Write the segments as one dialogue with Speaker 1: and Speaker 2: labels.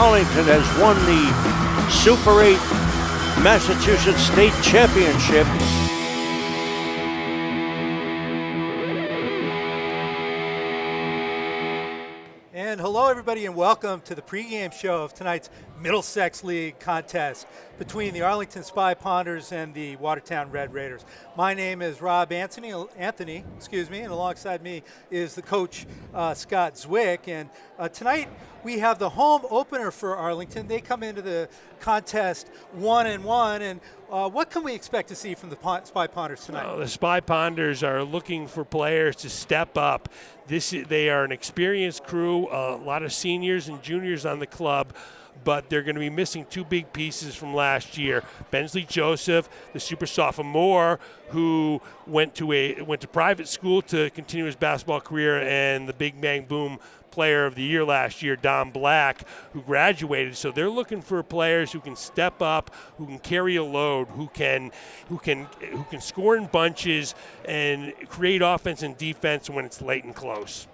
Speaker 1: Arlington has won the Super 8 Massachusetts State Championship.
Speaker 2: And hello everybody and welcome to the pregame show of tonight's Middlesex League contest between the Arlington Spy Ponders and the Watertown Red Raiders. My name is Rob Anthony, and alongside me is the coach Scott Zwick. And tonight we have the home opener for Arlington. They come into the contest 1-1, and what can we expect to see from the Spy Ponders tonight?
Speaker 3: Well, the Spy Ponders are looking for players to step up. They are an experienced crew, a lot of seniors and juniors on the club, but they're going to be missing two big pieces from last year. Bensley Joseph, the super sophomore, who went to private school to continue his basketball career, and the Big Bang Boom player of the year last year, Don Black, who graduated. So they're looking for players who can step up, who can carry a load, who can score in bunches and create offense and defense when it's late and close.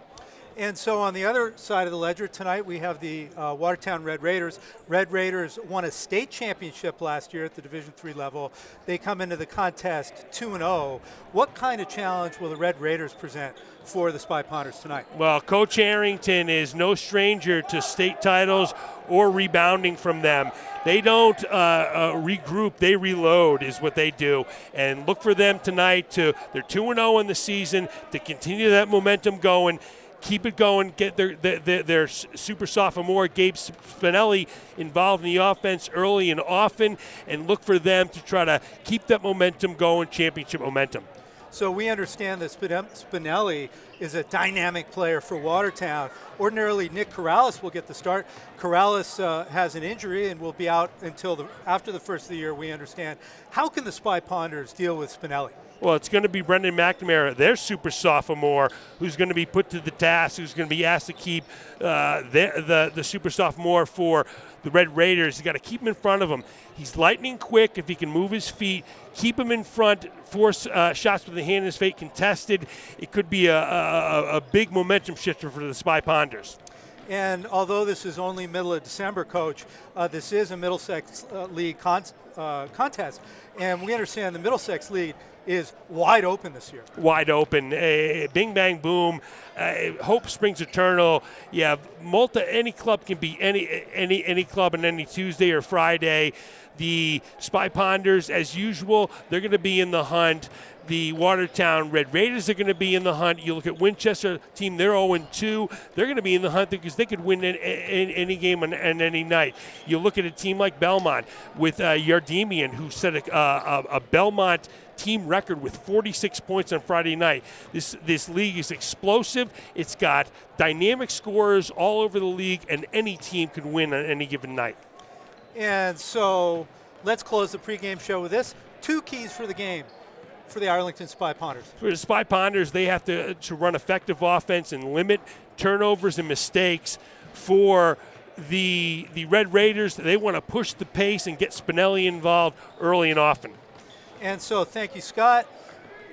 Speaker 2: And so on the other side of the ledger tonight, we have the Watertown Red Raiders. Red Raiders won a state championship last year at the Division III level. They come into the contest 2-0. What kind of challenge will the Red Raiders present for the Spy Ponders tonight?
Speaker 3: Well, Coach Arrington is no stranger to state titles or rebounding from them. They don't regroup, they reload is what they do. And look for them tonight they're 2-0 in the season, to continue that momentum going. Keep it going, get their super sophomore, Gabe Spinelli, involved in the offense early and often, and look for them to try to keep that momentum going, championship momentum.
Speaker 2: So we understand that Spinelli is a dynamic player for Watertown. Ordinarily, Nick Corrales will get the start. Corrales has an injury and will be out until after the first of the year, we understand. How can the Spy Ponders deal with Spinelli?
Speaker 3: Well, it's going to be Brendan McNamara, their super sophomore, who's going to be put to the task, who's going to be asked to keep the super sophomore for the Red Raiders. He's got to keep him in front of him. He's lightning quick if he can move his feet, keep him in front, force shots with the hand in his face contested. It could be a big momentum shifter for the Spy Ponders.
Speaker 2: And although this is only middle of December, Coach, this is a Middlesex League contest. And we understand the Middlesex League is wide open this year.
Speaker 3: Wide open. Bing, bang, boom. Hope springs eternal. You have any club can be any club on any Tuesday or Friday. The Spy Ponders, as usual, they're going to be in the hunt. The Watertown Red Raiders are going to be in the hunt. You look at Winchester team, they're 0-2. They're going to be in the hunt because they could win any game on any night. You look at a team like Belmont with Yardemian, who set a Belmont team record with 46 points on Friday night. This league is explosive. It's got dynamic scorers all over the league, and any team can win on any given night.
Speaker 2: And so let's close the pregame show with this. Two keys for the game for the Arlington Spy Ponders.
Speaker 3: For the Spy Ponders, they have to run effective offense and limit turnovers and mistakes. For the Red Raiders, they want to push the pace and get Spinelli involved early and often.
Speaker 2: And so thank you, Scott.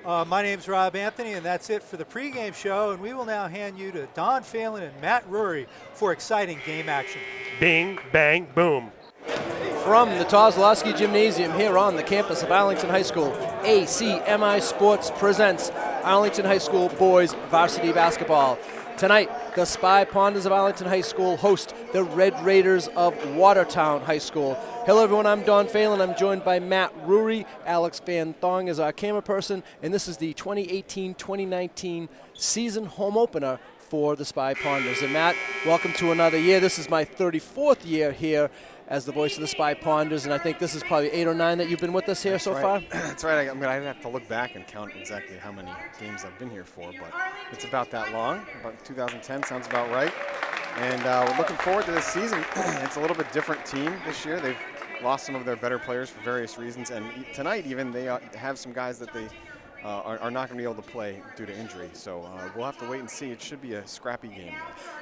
Speaker 2: My name's Rob Anthony, and that's it for the pregame show. And we will now hand you to Don Phelan and Matt Rury for exciting game action.
Speaker 3: Bing, bang, boom.
Speaker 4: From the Kozlowski Gymnasium here on the campus of Arlington High School, ACMi Sports presents Arlington High School Boys Varsity Basketball. Tonight, the Spy Ponders of Arlington High School host the Red Raiders of Watertown High School. Hello everyone, I'm Don Phelan. I'm joined by Matt Rury. Alex Van Thong is our camera person, and this is the 2018-2019 season home opener for the Spy Ponders. And Matt, welcome to another year. This is my 34th year here as the voice of the Spy Ponders, and I think this is probably 8 or 9 that you've been with us here so far.
Speaker 5: That's right. I'm going to have to look back and count exactly how many games I've been here for, but it's about that long. About 2010 sounds about right. And we're looking forward to this season. It's a little bit different team this year. They've lost some of their better players for various reasons, and tonight even they have some guys that they are not going to be able to play due to injury. So we'll have to wait and see. It should be a scrappy game.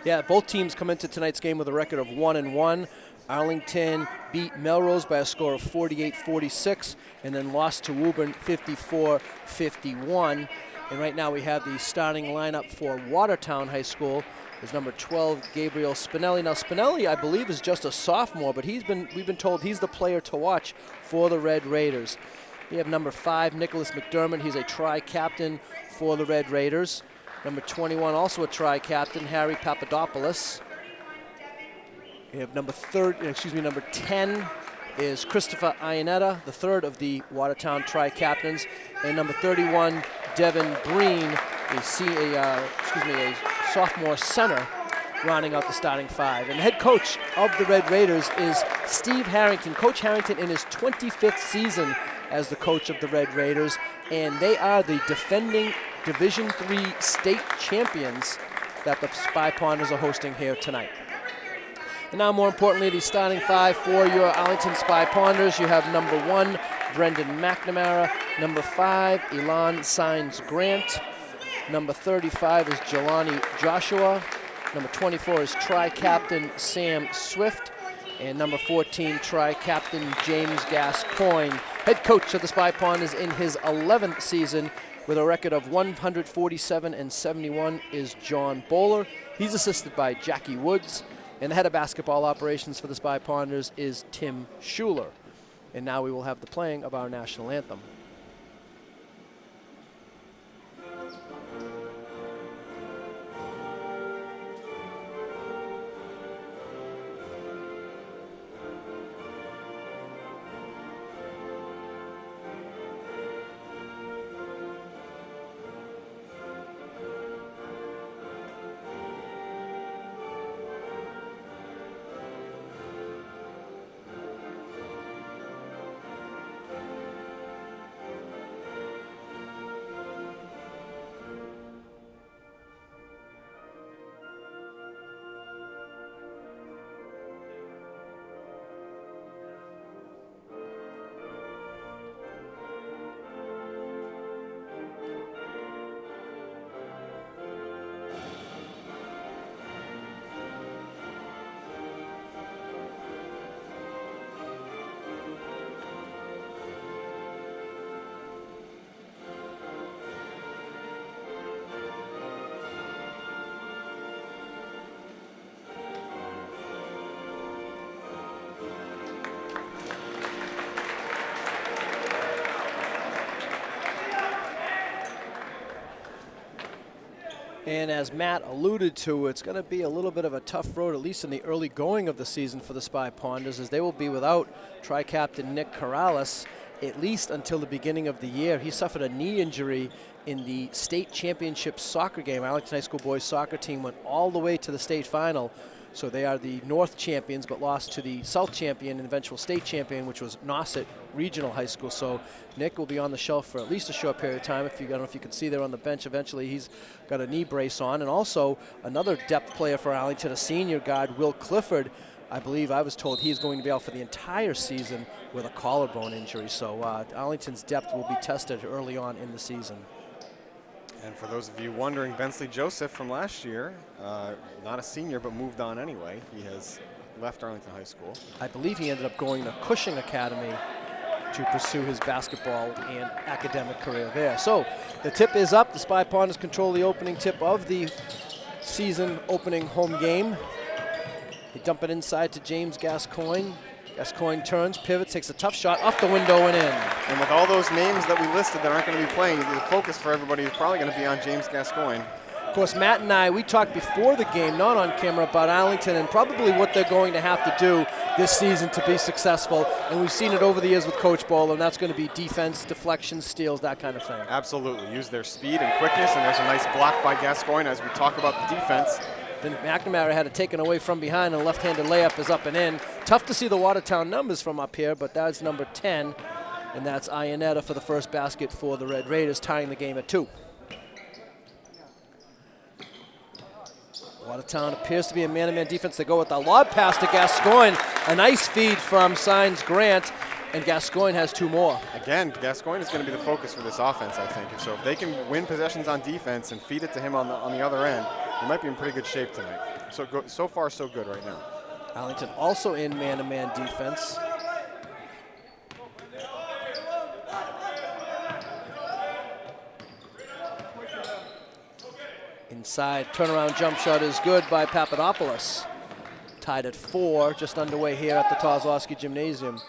Speaker 4: Yeah, both teams come into tonight's game with a record of 1-1. Arlington beat Melrose by a score of 48-46 and then lost to Woburn 54-51. And right now we have the starting lineup for Watertown High School. is number 12, Gabriel Spinelli. Now, Spinelli, I believe, is just a sophomore, but we've been told he's the player to watch for the Red Raiders. We have number 5, Nicholas McDermott. He's a tri-captain for the Red Raiders. Number 21, also a tri-captain, Harry Papadopoulos. We have number 10 is Christopher Iannetta, the third of the Watertown tri-captains, and number 31, Devin Breen, a sophomore center, rounding out the starting 5. And the head coach of the Red Raiders is Steve Harrington. Coach Harrington in his 25th season as the coach of the Red Raiders, and they are the defending Division III state champions that the Spy Ponders are hosting here tonight. And now, more importantly, the starting 5 for your Arlington Spy Ponders. You have number 1, Brendan McNamara. Number 5, Elan Sines Grant. Number 35 is Jelani Joshua. Number 24 is tri-captain Sam Swift. And number 14, tri-captain James Gascoigne. Head coach of the Spy Ponders in his 11th season with a record of 147-71 is John Bowler. He's assisted by Jackie Woods. And the head of basketball operations for the Spy Ponders is Tim Schuler. And now we will have the playing of our national anthem. And as Matt alluded to, it's going to be a little bit of a tough road, at least in the early going of the season for the Spy Ponders, as they will be without tri-captain Nick Corrales at least until the beginning of the year. He suffered a knee injury in the state championship soccer game. Arlington High School boys soccer team went all the way to the state final. So they are the North champions, but lost to the South champion and eventual state champion, which was Nauset Regional High School. So Nick will be on the shelf for at least a short period of time. I don't know if you can see there on the bench, eventually he's got a knee brace on. And also another depth player for Arlington, a senior guard, Will Clifford. I believe I was told he's going to be out for the entire season with a collarbone injury. So Arlington's depth will be tested early on in the season.
Speaker 5: And for those of you wondering, Bensley Joseph from last year, not a senior but moved on anyway. He has left Arlington High School.
Speaker 4: I believe he ended up going to Cushing Academy to pursue his basketball and academic career there. So the tip is up. The Spy Ponders control the opening tip of the season opening home game. They dump it inside to James Gascoigne. Gascoigne turns, pivots, takes a tough shot off the window and in.
Speaker 5: And with all those names that we listed that aren't going to be playing, the focus for everybody is probably going to be on James Gascoigne.
Speaker 4: Of course, Matt and I, we talked before the game, not on camera, about Arlington and probably what they're going to have to do this season to be successful. And we've seen it over the years with Coach Bowler, and that's going to be defense, deflections, steals, that kind of thing.
Speaker 5: Absolutely. Use their speed and quickness, and there's a nice block by Gascoigne as we talk about the defense.
Speaker 4: Then McNamara had it taken away from behind, and a left-handed layup is up and in. Tough to see the Watertown numbers from up here, but that's number 10, and that's Iannetta for the first basket for the Red Raiders, tying the game at 2. Watertown appears to be a man-to-man defense. They go with the lob pass to Gascoigne. A nice feed from Sines Grant, and Gascoigne has 2 more. Again,
Speaker 5: Gascoigne is going to be the focus for this offense, I think. So if they can win possessions on defense and feed it to him on the other end, they might be in pretty good shape tonight. So far, so good right now.
Speaker 4: Arlington also in man-to-man defense. Inside, turnaround jump shot is good by Papadopoulos. Tied at 4, just underway here at the Kozlowski Gymnasium.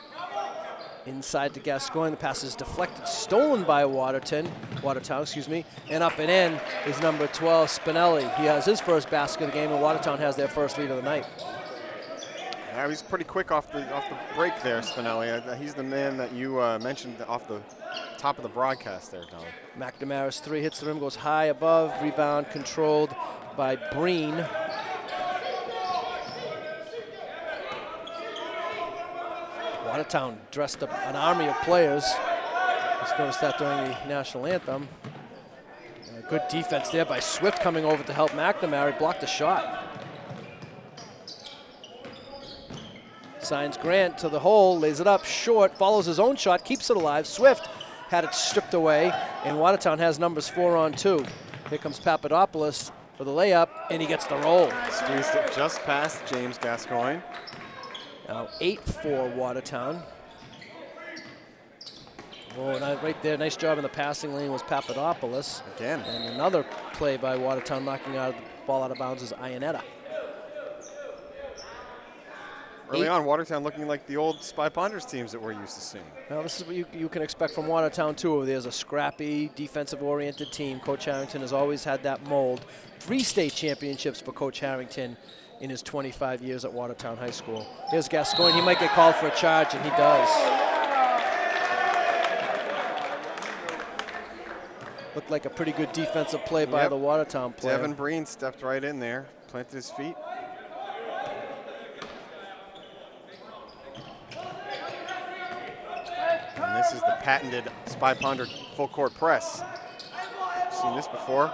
Speaker 4: Inside to Gascoigne, the pass is deflected, stolen by Watertown, and up and in is number 12, Spinelli. He has his first basket of the game, and Watertown has their first lead of the night.
Speaker 5: Yeah, he's pretty quick off the break there, Spinelli. He's the man that you mentioned off the top of the broadcast there, Don.
Speaker 4: McNamara's 3 hits the rim, goes high above, rebound controlled by Breen. Watertown dressed up an army of players. Just noticed that during the national anthem. Good defense there by Zwick coming over to help McNamara. Blocked the shot. Signs Grant to the hole, lays it up short, follows his own shot, keeps it alive. Swift had it stripped away, and Watertown has numbers 4 on 2. Here comes Papadopoulos for the layup, and he gets the roll.
Speaker 5: Squeezed it just past James Gascoigne.
Speaker 4: Now 8 for Watertown. Oh, right there, nice job in the passing lane was Papadopoulos.
Speaker 5: Again.
Speaker 4: And another play by Watertown, knocking the ball out of bounds is Ionetta.
Speaker 5: Early on, Watertown looking like the old Spy Ponders teams that we're used to seeing.
Speaker 4: Well, this is what you can expect from Watertown, too. There's a scrappy, defensive-oriented team. Coach Harrington has always had that mold. 3 state championships for Coach Harrington in his 25 years at Watertown High School. Here's Gascoigne. He might get called for a charge, and he does. Looked like a pretty good defensive play by the Watertown player.
Speaker 5: Devin Breen stepped right in there, planted his feet. And this is the patented Spy Ponder full court press. Seen this before.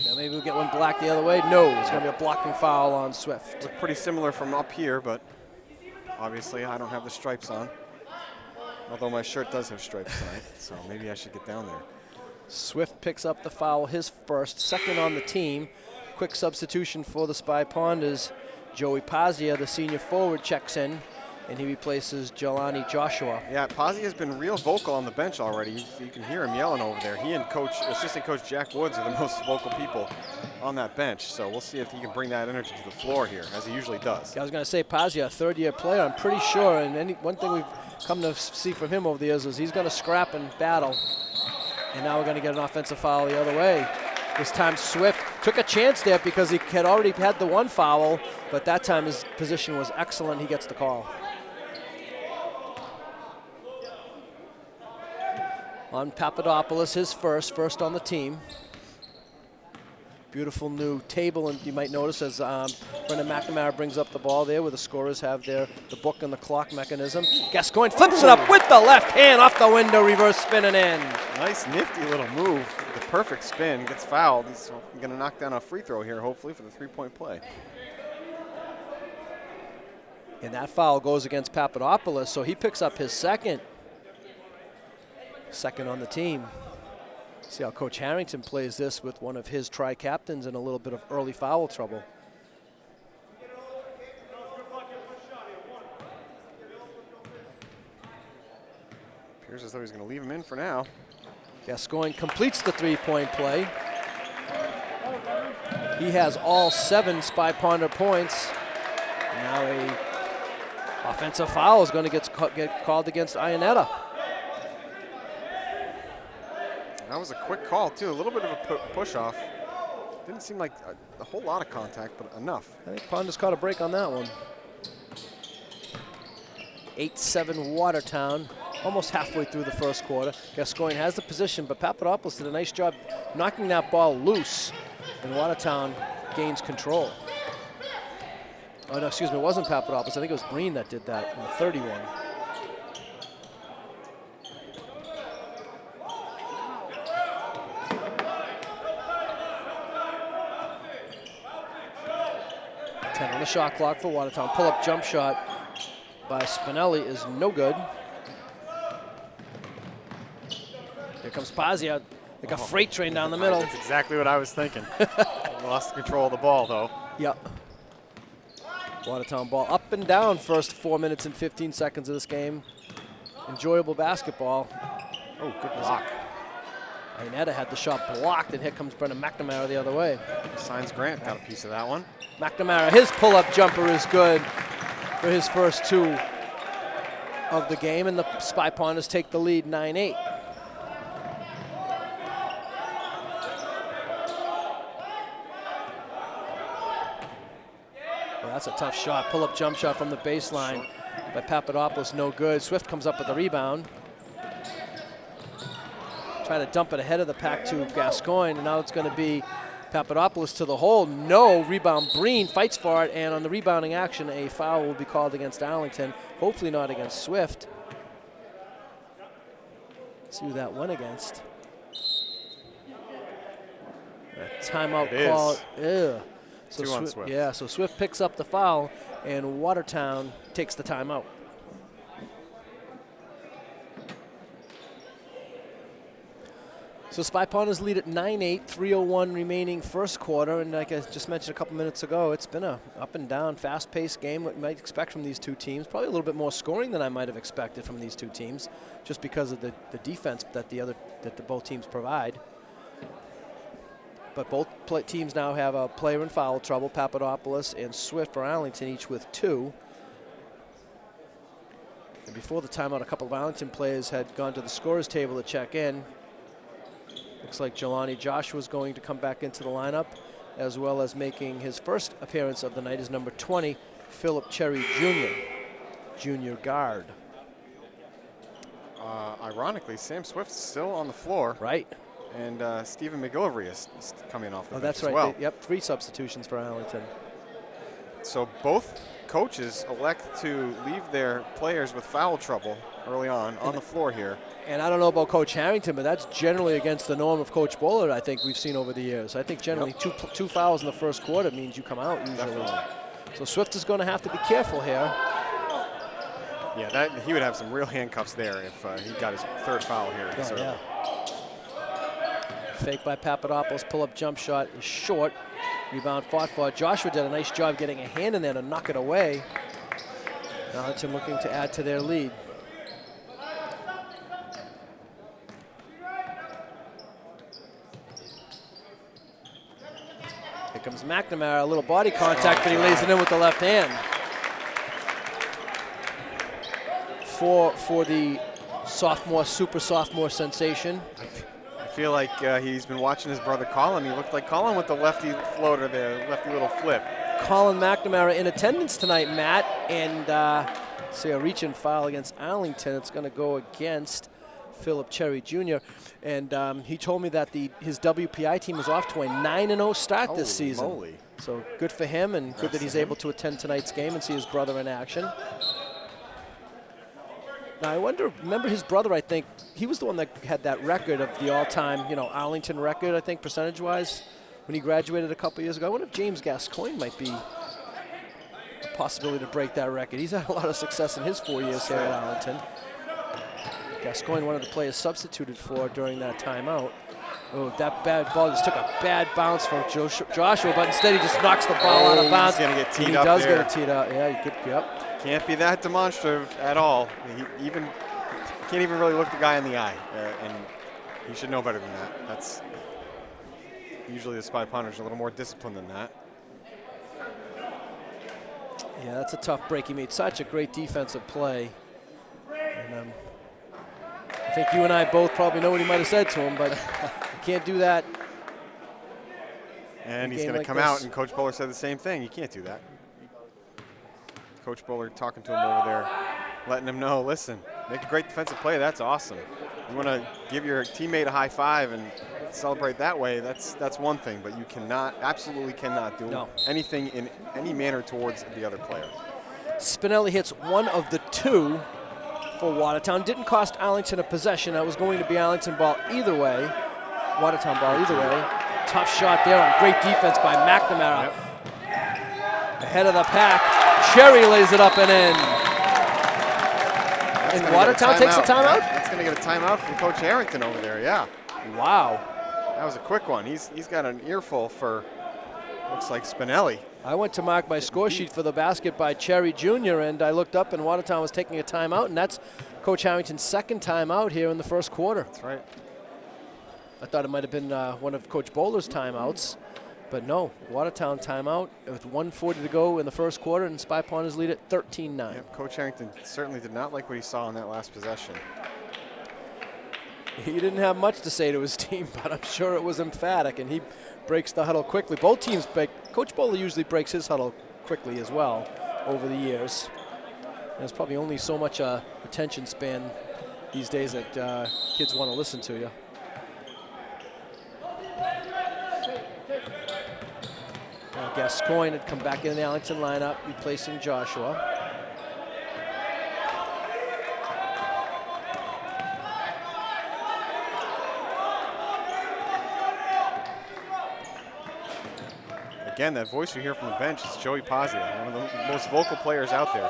Speaker 4: Now maybe we'll get one blocked the other way. No, it's going to be a blocking foul on Swift.
Speaker 5: Look pretty similar from up here, but obviously I don't have the stripes on. Although my shirt does have stripes tonight, so maybe I should get down there.
Speaker 4: Swift picks up the foul, his first, second on the team. Quick substitution for the Spy Ponders. Joey Pazia, the senior forward, checks in, and he replaces Jelani Joshua.
Speaker 5: Yeah, Pazia has been real vocal on the bench already. You can hear him yelling over there. He and assistant coach Jack Woods are the most vocal people on that bench. So we'll see if he can bring that energy to the floor here, as he usually does.
Speaker 4: Yeah, I was going to say Pazia, a third-year player, I'm pretty sure, and one thing we've come to see from him over the years is he's going to scrap and battle. And now we're going to get an offensive foul the other way. This time Swift took a chance there because he had already had the one foul, but that time his position was excellent. He gets the call. On Papadopoulos, his first on the team. Beautiful new table, and you might notice as Brendan McNamara brings up the ball there where the scorers have the book and the clock mechanism. Gascoigne flips it up with the left hand off the window, reverse spinning in.
Speaker 5: Nice nifty little move. The perfect spin, gets fouled. He's going to knock down a free throw here, hopefully, for the three-point play.
Speaker 4: And that foul goes against Papadopoulos, so he picks up his second on the team. See how Coach Harrington plays this with one of his tri-captains in a little bit of early foul trouble.
Speaker 5: Appears as though he's going to leave him in for now.
Speaker 4: Gascoigne completes the three-point play. He has all 7 Spy Ponder points. Now a offensive foul is going to get called against Ionetta.
Speaker 5: That was a quick call, too. A little bit of a push-off. Didn't seem like a whole lot of contact, but enough.
Speaker 4: I think Ponder's caught a break on that one. 8-7 Watertown, almost halfway through the first quarter. Gascoigne has the position, but Papadopoulos did a nice job knocking that ball loose, and Watertown gains control. Oh, no, excuse me, it wasn't Papadopoulos. I think it was Breen that did that in the 31. On the shot clock for Watertown. Pull-up jump shot by Spinelli is no good. Here comes Pazia, like a freight train down the middle.
Speaker 5: That's exactly what I was thinking. Lost control of the ball, though.
Speaker 4: Yep. Watertown ball up and down first 4 minutes and 15 seconds of this game. enjoyable basketball.
Speaker 5: Oh, good block.
Speaker 4: Ainetta had the shot blocked, and here comes Brennan McNamara the other way.
Speaker 5: Signs Grant got a piece of that one.
Speaker 4: McNamara, his pull-up jumper is good for his first 2 of the game, and the Spy Ponders take the lead 9-8. Well, that's a tough shot. Pull-up jump shot from the baseline by Papadopoulos, no good. Swift comes up with the rebound. Try to dump it ahead of the pack to Gascoigne, and now it's going to be Papadopoulos to the hole. No, rebound. Breen fights for it, and on the rebounding action, a foul will be called against Arlington. Hopefully not against Swift. Let's see who that went against. A timeout call. Ew. So
Speaker 5: 2 on Swift.
Speaker 4: Yeah, so Swift picks up the foul, and Watertown takes the timeout. So Spy Ponders lead at 9-8, 3:01 remaining first quarter, and like I just mentioned a couple minutes ago, it's been a up and down, fast-paced game. What you might expect from these 2 teams, probably a little bit more scoring than I might have expected from these 2 teams, just because of the defense that both teams provide. But both teams now have a player in foul trouble, Papadopoulos and Swift for Arlington, each with 2. And before the timeout, a couple of Arlington players had gone to the scorer's table to check in. Looks like Jelani Joshua is going to come back into the lineup, as well as making his first appearance of the night is number 20, Philip Cherry Jr., junior guard.
Speaker 5: Ironically, Sam Swift's still on the floor.
Speaker 4: Right.
Speaker 5: And Stephen McGillivray is coming off the bench
Speaker 4: that's
Speaker 5: as
Speaker 4: right.
Speaker 5: well.
Speaker 4: Yep, 3 substitutions for Arlington.
Speaker 5: So both coaches elect to leave their players with foul trouble early on the floor here.
Speaker 4: And I don't know about Coach Harrington, but that's generally against the norm of Coach Bullard, I think we've seen over the years. I think generally two fouls in the first quarter means you come out usually.
Speaker 5: Definitely. So
Speaker 4: Swift is going to have to be careful here.
Speaker 5: Yeah, he would have some real handcuffs there if he got his 3rd foul here.
Speaker 4: Oh, yeah. Fake by Papadopoulos, pull-up jump shot is short. Rebound fought for. Joshua did a nice job getting a hand in there to knock it away. Arlington looking to add to their lead. Here comes McNamara, a little body contact, but he lays it in with the left hand. For the super sophomore sensation.
Speaker 5: I feel like he's been watching his brother Colin. He looked like Colin with the lefty floater there, lefty little flip.
Speaker 4: Colin McNamara in attendance tonight, Matt, and see a reach-in foul against Arlington. It's going to go against Philip Cherry Jr. And he told me that his WPI team is off to a 9-0 start this season.
Speaker 5: Moly.
Speaker 4: So good for him, and good that he's able to attend tonight's game and see his brother in action. Now I remember his brother, I think, he was the one that had that record of the all-time, Arlington record, I think, percentage-wise, when he graduated a couple years ago. I wonder if James Gascoigne might be a possibility to break that record. He's had a lot of success in his 4 years here at Arlington. Gascoigne, one of the players substituted for during that timeout. Oh, that bad ball just took a bad bounce from Joshua, but instead he just knocks the ball out of bounds.
Speaker 5: He's going to get teed
Speaker 4: up. He does get it teed up. Yeah, you could. Yep.
Speaker 5: Can't be that demonstrative at all. He can't even really look the guy in the eye, and he should know better than that. That's usually the Spy Ponders are a little more disciplined than that.
Speaker 4: Yeah, that's a tough break. He made such a great defensive play, and I think you and I both probably know what he might have said to him, but you can't do that.
Speaker 5: And he's going to come out, and Coach Bowler said the same thing. You can't do that. Coach Bowler talking to him over there, letting him know, listen, make a great defensive play. That's awesome. You want to give your teammate a high five and celebrate that way, that's one thing, but you absolutely cannot do anything in any manner towards the other player.
Speaker 4: Spinelli hits one of the 2 for Watertown. Didn't cost Arlington a possession. That was going to be Arlington ball either way. Watertown ball either way. Tough shot there on great defense by McNamara.
Speaker 5: Yep.
Speaker 4: Ahead of the pack. Cherry lays it up and in. And Watertown takes a timeout?
Speaker 5: That's going to get a timeout from Coach Harrington over there, yeah.
Speaker 4: Wow.
Speaker 5: That was a quick one. He's got an earful for, looks like Spinelli.
Speaker 4: I went to mark my score sheet for the basket by Cherry Jr., and I looked up and Watertown was taking a timeout, and that's Coach Harrington's second timeout here in the first quarter.
Speaker 5: That's right.
Speaker 4: I thought it might have been one of Coach Bowler's timeouts, but no, Watertown timeout with 1:40 to go in the first quarter, and Spy Ponders lead at 13-9.
Speaker 5: Yep, Coach Harrington certainly did not like what he saw in that last possession.
Speaker 4: He didn't have much to say to his team, but I'm sure it was emphatic, and he breaks the huddle quickly. Both teams break. Coach Bowler usually breaks his huddle quickly as well over the years. There's probably only so much attention span these days that kids want to listen to you. Gascoigne had come back in the Arlington lineup, replacing Joshua.
Speaker 5: Again, that voice you hear from the bench is Joey Pazia, one of the most vocal players out there.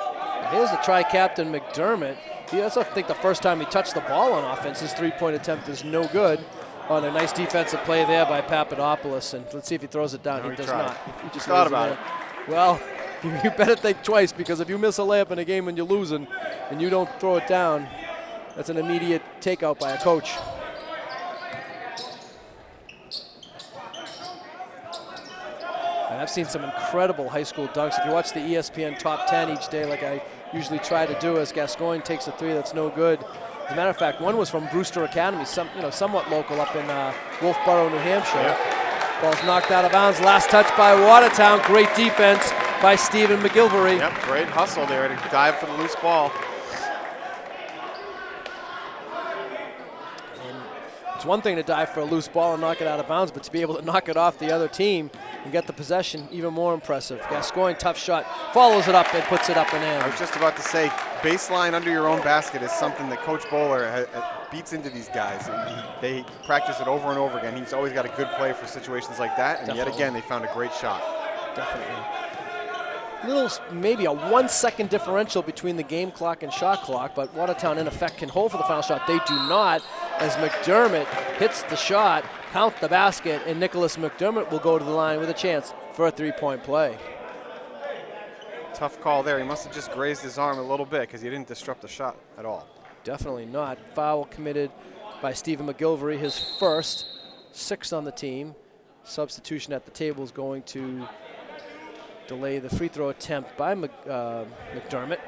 Speaker 4: Here's the tri-captain McDermott. That's, I think, the first time he touched the ball on offense. His three-point attempt is no good on a nice defensive play there by Papadopoulos. And let's see if he throws it down.
Speaker 5: No,
Speaker 4: he does
Speaker 5: tried.
Speaker 4: not. He just
Speaker 5: thought
Speaker 4: lays
Speaker 5: about
Speaker 4: it. Well, you better think twice, because if you miss a layup in a game when you're losing and you don't throw it down, that's an immediate takeout by a coach. And I've seen some incredible high school dunks. If you watch the ESPN Top 10 each day, like I usually try to do, as Gascoigne takes a three that's no good. As a matter of fact, one was from Brewster Academy, somewhat local up in Wolfboro, New Hampshire. Yep. Ball's knocked out of bounds. Last touch by Watertown. Great defense by Stephen McGilvery.
Speaker 5: Yep, great hustle there to dive for the loose ball.
Speaker 4: And it's one thing to dive for a loose ball and knock it out of bounds, but to be able to knock it off the other team and get the possession, even more impressive. Gascoigne, tough shot, follows it up and puts it up and in.
Speaker 5: I was just about to say, baseline under your own basket is something that Coach Bowler beats into these guys. They practice it over and over again. He's always got a good play for situations like that, and
Speaker 4: Definitely.
Speaker 5: yet again, they found a great shot.
Speaker 4: Definitely. Maybe a 1 second differential between the game clock and shot clock, but Watertown in effect can hold for the final shot. They do not, as McDermott hits the shot, count the basket, and Nicholas McDermott will go to the line with a chance for a three-point play.
Speaker 5: Tough call there. He must have just grazed his arm a little bit because he didn't disrupt the shot at all.
Speaker 4: Definitely not. Foul committed by Stephen McGilvery, his first, 6th on the team. Substitution at the table is going to delay the free throw attempt by McDermott.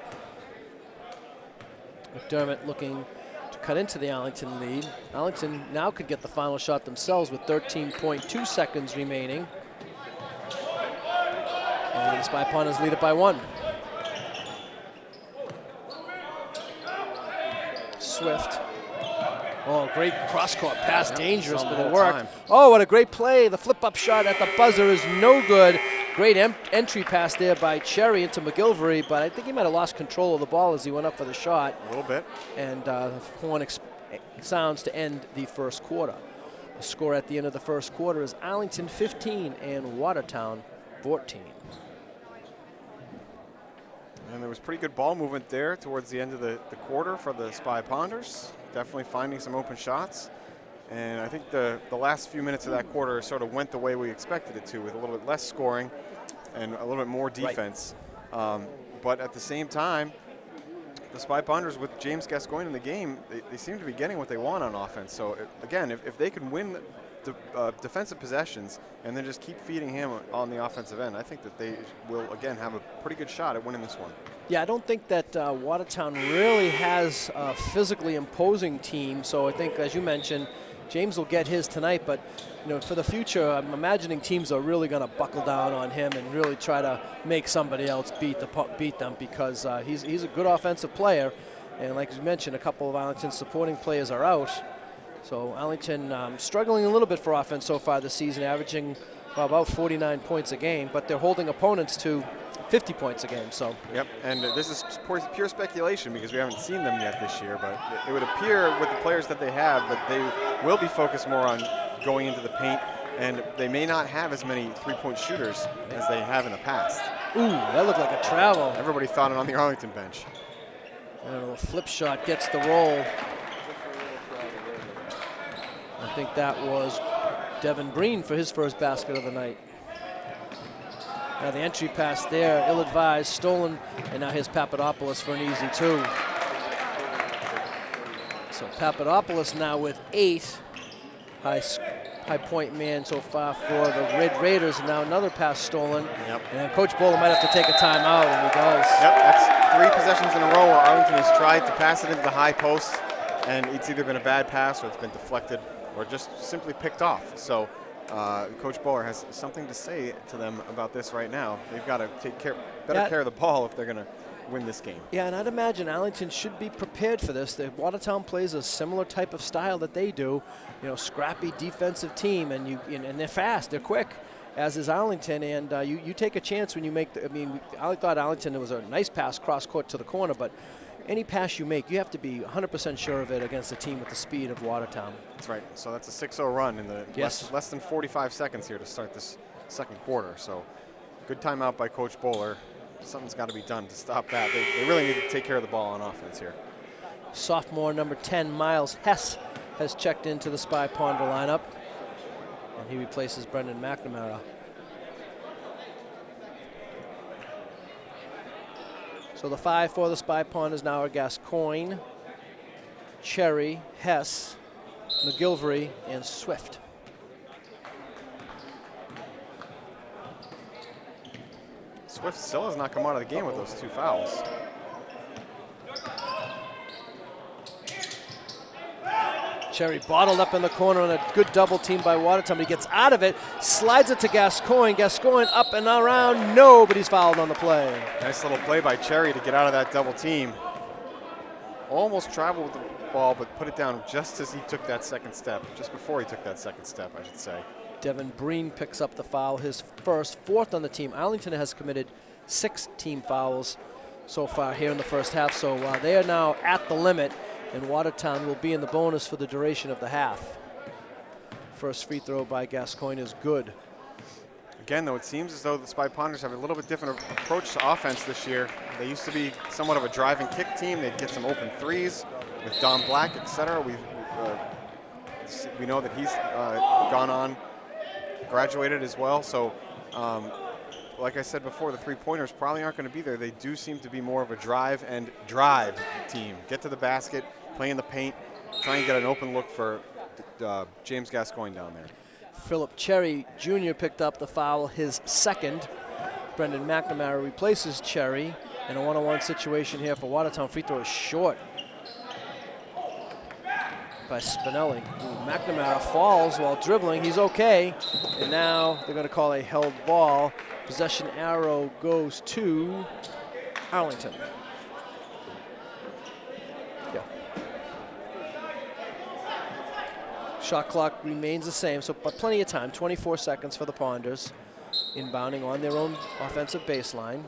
Speaker 4: McDermott looking to cut into the Arlington lead. Arlington now could get the final shot themselves with 13.2 seconds remaining. And the Spy Ponders lead it by 1. Swift. Oh, great cross-court pass, dangerous, but it worked. Oh, what a great play. The flip-up shot at the buzzer is no good. Great entry pass there by Cherry into McGilvery, but I think he might have lost control of the ball as he went up for the shot.
Speaker 5: A little bit.
Speaker 4: And the horn sounds to end the first quarter. The score at the end of the first quarter is Arlington 15 and Watertown 14.
Speaker 5: And there was pretty good ball movement there towards the end of the quarter for the Spy Ponders. Definitely finding some open shots. And I think the last few minutes of that quarter sort of went the way we expected it to, with a little bit less scoring and a little bit more defense. Right. But at the same time, the Spy Ponders, with James Gascoigne in the game, they seem to be getting what they want on offense. So, again, if they can win the defensive possessions and then just keep feeding him on the offensive end, I think that they will, again, have a pretty good shot at winning this one.
Speaker 4: Yeah, I don't think that Watertown really has a physically imposing team. So I think, as you mentioned, James will get his tonight, but for the future, I'm imagining teams are really going to buckle down on him and really try to make somebody else beat them, because he's a good offensive player, and like you mentioned, a couple of Arlington's supporting players are out. So Arlington struggling a little bit for offense so far this season, averaging about 49 points a game, but they're holding opponents to 50 points a game. So. Yep,
Speaker 5: and this is pure speculation because we haven't seen them yet this year, but it would appear with the players that they have that they will be focused more on going into the paint, and they may not have as many three-point shooters as they have in the past.
Speaker 4: Ooh, that looked like a travel.
Speaker 5: Everybody thought it on the Arlington bench.
Speaker 4: And a flip shot gets the roll. I think that was Devin Breen for his first basket of the night. Now the entry pass there, ill-advised, stolen, and now here's Papadopoulos for an easy 2. So Papadopoulos now with 8. High point man so far for the Red Raiders. And now another pass stolen.
Speaker 5: Yep.
Speaker 4: And Coach Bowler might have to take a timeout, and he does.
Speaker 5: Yep, that's 3 possessions in a row where Arlington has tried to pass it into the high post, and it's either been a bad pass or it's been deflected or just simply picked off. So Coach Bowler has something to say to them about this right now. They've got to take better care of the ball if they're going to win this game.
Speaker 4: Yeah, and I'd imagine Arlington should be prepared for this. Watertown plays a similar type of style that they do, scrappy defensive team, and they're fast, they're quick, as is Arlington, and you take a chance when you make I thought Arlington, was a nice pass cross court to the corner, but any pass you make, you have to be 100% sure of it against a team with the speed of Watertown.
Speaker 5: That's right. So that's a 6-0 run in the less than 45 seconds here to start this second quarter. So good timeout by Coach Bowler. Something's got to be done to stop that. They really need to take care of the ball on offense here.
Speaker 4: Sophomore number 10, Miles Hess, has checked into the Spy Ponder lineup, and he replaces Brendan McNamara. So the 5 for the Spy Ponders now are Gascoigne, Cherry, Hess, McGilvery, and Swift.
Speaker 5: Swift still has not come out of the game with those 2 fouls.
Speaker 4: Cherry bottled up in the corner on a good double team by Watertown. He gets out of it, slides it to Gascoigne. Gascoigne up and around, no, but he's fouled on the play.
Speaker 5: Nice little play by Cherry to get out of that double team. Almost traveled with the ball, but put it down just as he took that second step, just before he took that second step, I should say.
Speaker 4: Devin Breen picks up the foul, his first, 4th on the team. Arlington has committed 6 team fouls so far here in the first half, so they are now at the limit, and Watertown will be in the bonus for the duration of the half. First free throw by Gascoigne is good.
Speaker 5: Again, though, it seems as though the Spy Ponders have a little bit different approach to offense this year. They used to be somewhat of a drive and kick team. They'd get some open threes with Don Black, etc. We know that he's gone on, graduated as well. So, like I said before, the 3-pointers probably aren't going to be there. They do seem to be more of a drive team. Get to the basket, play in the paint, try and get an open look for James Gascoigne down there.
Speaker 4: Philip Cherry Jr. picked up the foul, his second. Brendan McNamara replaces Cherry in a one-on-one situation here for Watertown. Free throw is short by Spinelli. McNamara falls while dribbling. He's okay. And now they're going to call a held ball. Possession arrow goes to Arlington. Yeah. Shot clock remains the same, so but plenty of time. 24 seconds for the Ponders. Inbounding on their own offensive baseline.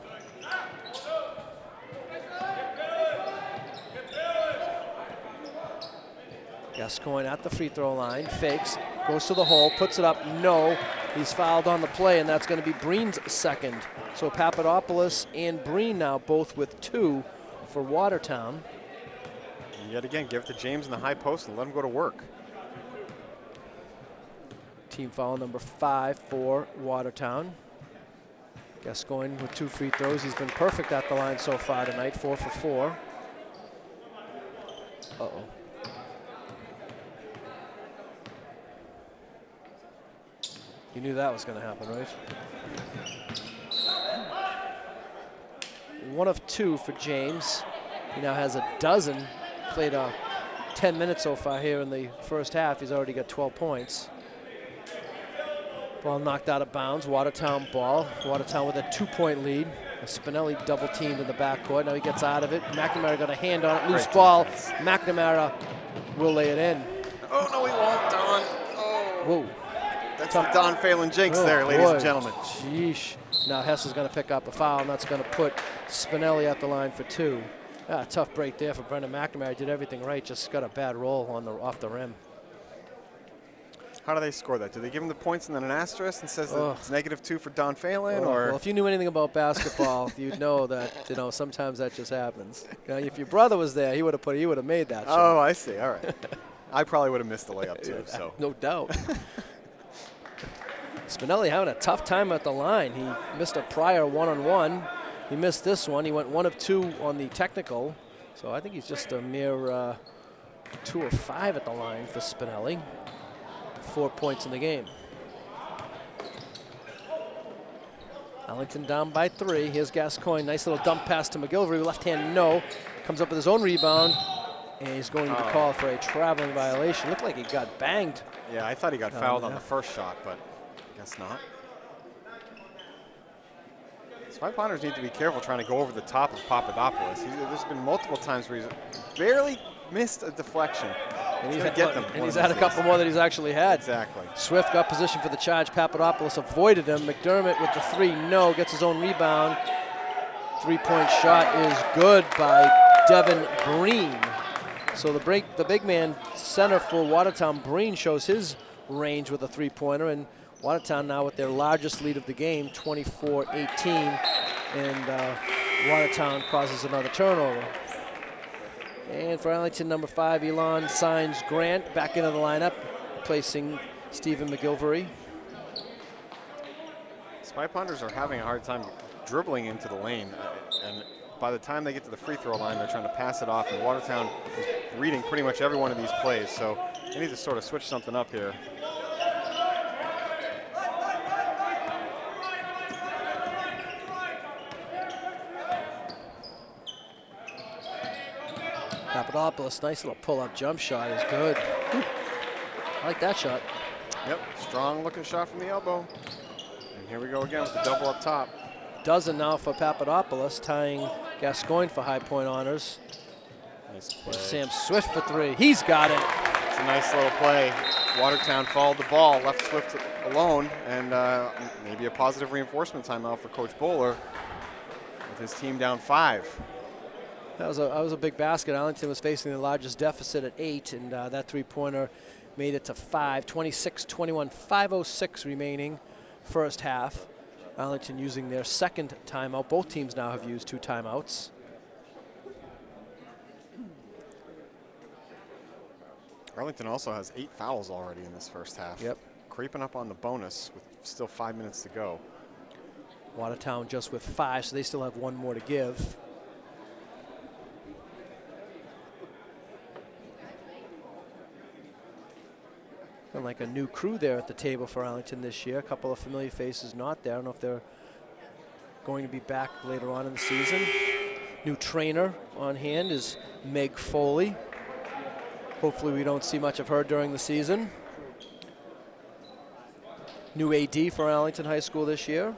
Speaker 4: Gascoigne at the free throw line, fakes, goes to the hole, puts it up, no. He's fouled on the play, and that's going to be Breen's second. So Papadopoulos and Breen now both with 2 for Watertown.
Speaker 5: And yet again, give it to James in the high post and let him go to work.
Speaker 4: Team foul number 5 for Watertown. Gascoigne with 2 free throws. He's been perfect at the line so far tonight, 4 for 4. Uh-oh. You knew that was going to happen, right? 1 of 2 for James. He now has a dozen. Played 10 minutes so far here in the first half. He's already got 12 points. Ball knocked out of bounds. Watertown ball. Watertown with a 2-point lead. Spinelli double teamed in the backcourt. Now he gets out of it. McNamara got a hand on it. Loose ball. McNamara will lay it in.
Speaker 5: Oh, no, he won't, Don. Oh.
Speaker 4: Whoa.
Speaker 5: That's the Don Phelan jinx there, ladies and gentlemen.
Speaker 4: Sheesh. Now Hess is going to pick up a foul, and that's going to put Spinelli at the line for 2. Tough break there for Brendan McNamara. Did everything right, just got a bad roll on off the rim.
Speaker 5: How do they score that? Do they give him the points and then an asterisk and says that it's -2 for Don Phelan? Or
Speaker 4: well, if you knew anything about basketball, you'd know that sometimes that just happens. If your brother was there, he would have made that shot.
Speaker 5: Oh, I see. All right. I probably would have missed the layup too. So
Speaker 4: no doubt. Spinelli having a tough time at the line. He missed a prior one-on-one. He missed this one. He went 1 of 2 on the technical. So I think he's just a mere 2 of 5 at the line for Spinelli. 4 points in the game. Arlington down by 3. Here's Gascoigne. Nice little dump pass to McGilvery. Left hand, no. Comes up with his own rebound. And he's going to be called for a traveling violation. Looked like he got banged.
Speaker 5: Yeah, I thought he got fouled on the first shot, but I guess not. Spy Ponders need to be careful trying to go over the top of Papadopoulos. There's been multiple times where he's barely missed a deflection.
Speaker 4: And he's had a couple more that he's actually had.
Speaker 5: Exactly.
Speaker 4: Swift got position for the charge. Papadopoulos avoided him. McDermott with the 3, no. Gets his own rebound. 3-point shot is good by Devin Breen. So the big man center for Watertown, Breen, shows his range with a 3-pointer, and Watertown now with their largest lead of the game, 24-18, and Watertown causes another turnover. And for Arlington, number 5, Elon signs Grant back into the lineup, replacing Stephen McGilvery.
Speaker 5: Spy Ponders are having a hard time dribbling into the lane, and by the time they get to the free throw line, they're trying to pass it off, and Watertown is reading pretty much every one of these plays, so they need to sort of switch something up here.
Speaker 4: Papadopoulos, nice little pull-up jump shot is good. I like that shot.
Speaker 5: Yep, strong looking shot from the elbow. And here we go again with the double up top.
Speaker 4: Dozen now for Papadopoulos, tying Gascoigne for high point honors.
Speaker 5: Nice play.
Speaker 4: Sam Swift for 3. He's got it.
Speaker 5: It's a nice little play. Watertown followed the ball, left Swift alone, and maybe a positive reinforcement timeout for Coach Bowler with his team down 5.
Speaker 4: That was a big basket. Arlington was facing the largest deficit at 8, and that 3-pointer made it to 5. 26-21, 5:06 remaining first half. Arlington using their second timeout. Both teams now have used 2 timeouts.
Speaker 5: Arlington also has 8 fouls already in this first half.
Speaker 4: Yep.
Speaker 5: Creeping up on the bonus with still 5 minutes to go.
Speaker 4: Watertown just with 5, so they still have 1 more to give. Kind of like a new crew there at the table for Arlington this year. A couple of familiar faces not there. I don't know if they're going to be back later on in the season. New trainer on hand is Meg Foley. Hopefully we don't see much of her during the season. New AD for Arlington High School this year.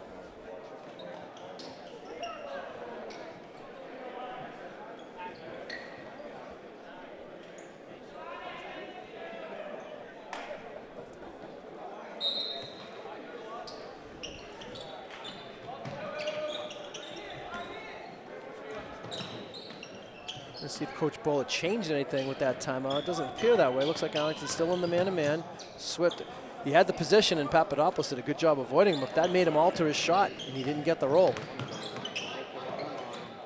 Speaker 4: Let's see if Coach Bowler changed anything with that timeout. It doesn't appear that way. It looks like Arlington's still in the man-to-man. Swift, he had the position, and Papadopoulos did a good job avoiding him, but that made him alter his shot, and he didn't get the roll.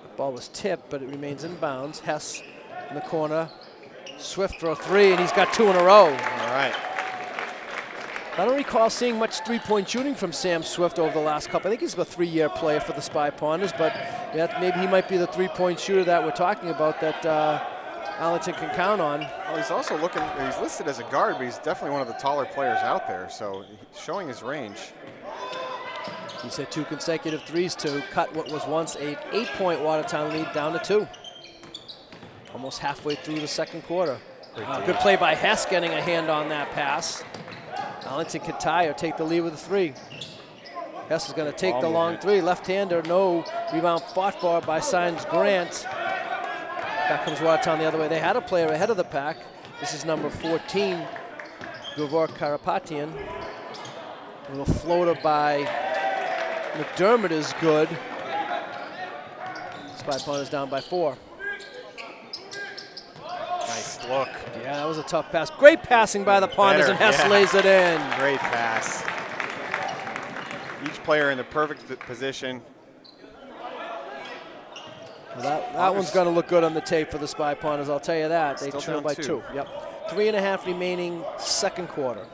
Speaker 4: The ball was tipped, but it remains in bounds. Hess in the corner. Swift for a 3, and he's got 2 in a row.
Speaker 5: All right.
Speaker 4: I don't recall seeing much 3-point shooting from Sam Swift over the last couple. I think he's a 3-year player for the Spy Ponders, but yeah, maybe he might be the 3-point shooter that we're talking about that Arlington can count on.
Speaker 5: Well, he's also he's listed as a guard, but he's definitely one of the taller players out there, so he's showing his range.
Speaker 4: He's hit 2 consecutive threes to cut what was once an 8-point Watertown lead down to 2. Almost halfway through the second quarter. Good play by Hess getting a hand on that pass. Arlington can tie or take the lead with a 3. Hess is going to take the long 3. Left-hander, no. Rebound fought for by Signs Grant. Back comes Watertown the other way. They had a player ahead of the pack. This is number 14, Gavor Karapatian. A little floater by McDermott is good. Spy Ponders down by 4.
Speaker 5: Nice look.
Speaker 4: Yeah, that was a tough pass. Great passing by the Ponders, and Hess lays it in.
Speaker 5: Great pass. Each player in the perfect position.
Speaker 4: Well, that one's going to look good on the tape for the Spy Ponders, I'll tell you that. They trail by 2. Yep. 3.5 remaining second quarter.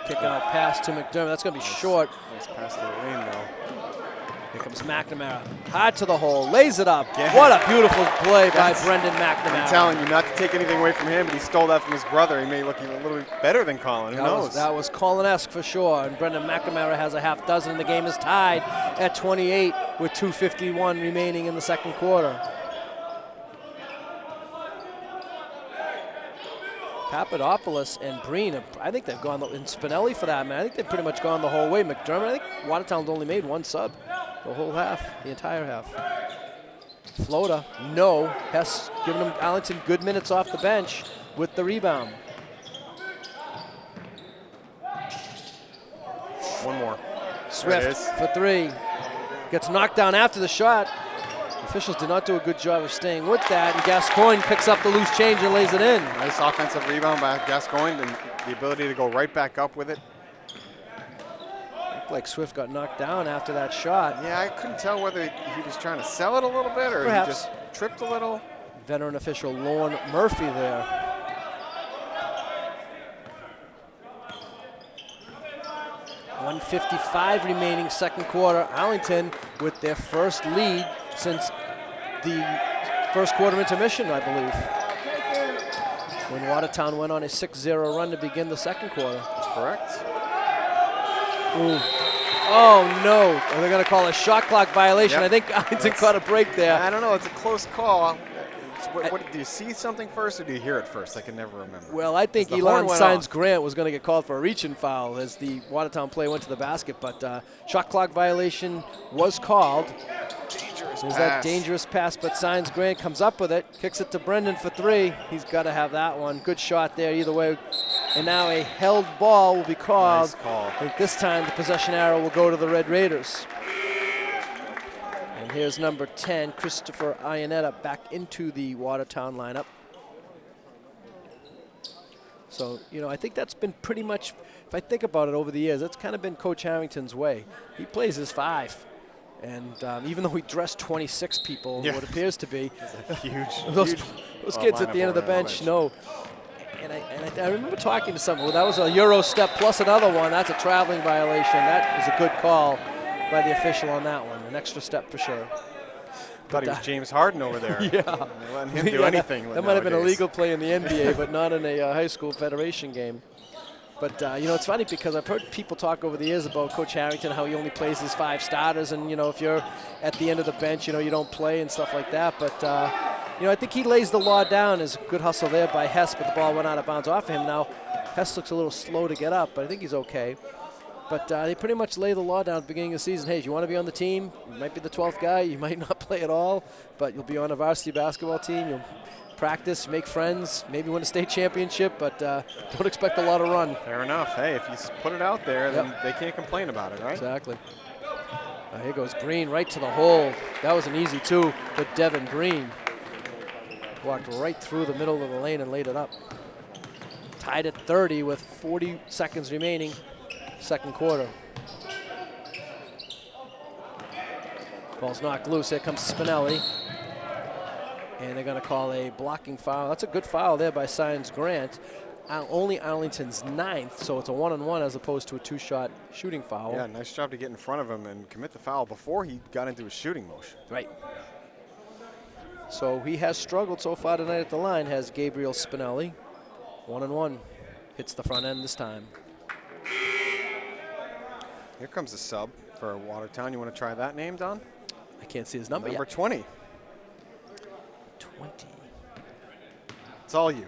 Speaker 4: Kick out pass to McDermott. That's going to be short.
Speaker 5: Nice pass to the lane, though.
Speaker 4: Here comes McNamara. Hard to the hole. Lays it up.
Speaker 5: Yeah.
Speaker 4: What a beautiful play by Brendan McNamara.
Speaker 5: I'm telling you, not to take anything away from him, but he stole that from his brother. He may look even a little bit better than Colin. Who knows?
Speaker 4: That was Colin-esque for sure. And Brendan McNamara has a half dozen, and the game is tied at 28 with 2:51 remaining in the second quarter. Papadopoulos and Breen, I think they've gone, and Spinelli for that, man. I think they've pretty much gone the whole way. McDermott, I think Watertown's only made one sub the whole half, the entire half. Floater, no. Hess giving him Arlington good minutes off the bench with the rebound.
Speaker 5: One more.
Speaker 4: Swift for three. Gets knocked down after the shot. Officials did not do a good job of staying with that, and Gascoigne picks up the loose change and lays it in.
Speaker 5: Nice offensive rebound by Gascoigne, and the ability to go right back up with it.
Speaker 4: Looked like Swift got knocked down after that shot.
Speaker 5: Yeah, I couldn't tell whether he was trying to sell it a little bit or
Speaker 4: Perhaps.
Speaker 5: he just tripped a little.
Speaker 4: Veteran official Lorne Murphy there. .155 remaining second quarter. Arlington with their first lead since the first quarter intermission, I believe, when Watertown went on a 6-0 run to begin the second quarter.
Speaker 5: That's correct.
Speaker 4: Ooh. Oh no, are they going to call a shot clock violation?
Speaker 5: Yep.
Speaker 4: I think Arlington caught a break there.
Speaker 5: I don't know, it's a close call. Do you see something first or do you hear it first? I can never remember.
Speaker 4: Well, I think Elon Sainz Grant was going to get called for a reach-in foul as the Watertown player went to the basket, but shot clock violation was called. There's that dangerous pass, but Sainz Grant comes up with it, kicks it to Brendan for three. He's got to have that one. Good shot there either way. And now a held ball will be called.
Speaker 5: Nice call.
Speaker 4: I think this time the possession arrow will go to the Red Raiders. And here's number 10, Christopher Ionetta, back into the Watertown lineup. So, you know, I think that's been pretty much, if I think about it over the years, that's kind of been Coach Harrington's way. He plays his five. And even though we dressed 26 people, what appears to be, those kids at the end of the bench know. And I remember talking to someone, well, that was a Euro step plus another one. That's a traveling violation. That was a good call by the official on that one. An extra step for sure.
Speaker 5: Thought he was James Harden over there.
Speaker 4: Yeah.
Speaker 5: Letting him do anything.
Speaker 4: That might have been a legal play in the NBA, but not in a high school federation game. But, you know, it's funny because I've heard people talk over the years about Coach Harrington, how he only plays his five starters. And, you know, if you're at the end of the bench, you know, you don't play and stuff like that. But, you know, I think he lays the law down. There's a good hustle there by Hess, but the ball went out of bounds off of him. Now, Hess looks a little slow to get up, but I think he's okay. But they pretty much lay the law down at the beginning of the season. Hey, if you want to be on the team, you might be the 12th guy. You might not play at all, but you'll be on a varsity basketball team. You'll practice, make friends, maybe win a state championship, but don't expect a lot of run.
Speaker 5: Fair enough. Hey, if you put it out there, then they can't complain about it, right?
Speaker 4: Exactly. Here goes Breen right to the hole. That was an easy two for Devin Breen. Walked right through the middle of the lane and laid it up. Tied at 30 with 40 seconds remaining, second quarter. Ball's knocked loose. Here comes Spinelli. And they're going to call a blocking foul. That's a good foul there by Sainz Grant. Only Arlington's 9th, so it's a 1-on-1 as opposed to a two-shot shooting foul.
Speaker 5: Yeah, nice job to get in front of him and commit the foul before he got into his shooting motion.
Speaker 4: Right. So he has struggled so far tonight at the line, has Gabriel Spinelli. 1-on-1. Hits the front end this time.
Speaker 5: Here comes a sub for Watertown. You want to try that name, Don?
Speaker 4: I can't see his number
Speaker 5: Number
Speaker 4: yet.
Speaker 5: 20.
Speaker 4: 20.
Speaker 5: It's all you.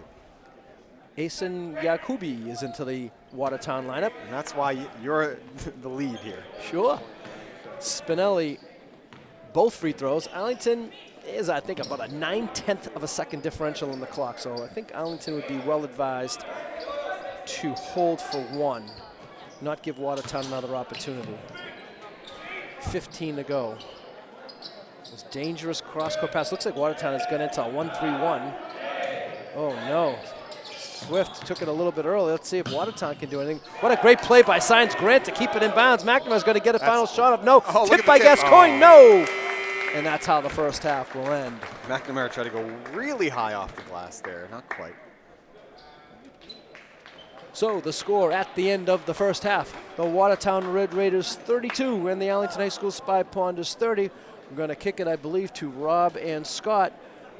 Speaker 4: Asen Yakubi is into the Watertown lineup.
Speaker 5: And that's why you're the lead here.
Speaker 4: Sure. Spinelli, both free throws. Arlington is, I think, about a 9/10 of a second differential in the clock. So I think Arlington would be well advised to hold for one, not give Watertown another opportunity. 15 to go. This dangerous cross-court pass. Looks like Watertown has gone into a 1-3-1. Oh, no. Swift took it a little bit early. Let's see if Watertown can do anything. What a great play by Sainz Grant to keep it in bounds. McNamara's going to get a final shot of no.
Speaker 5: Oh,
Speaker 4: Tipped by Gascoigne, no. And that's how the first half will end.
Speaker 5: McNamara tried to go really high off the glass there. Not quite.
Speaker 4: So the score at the end of the first half, the Watertown Red Raiders 32 and the Arlington High School Spy Ponders 30. We're going to kick it, I believe, to Rob and Scott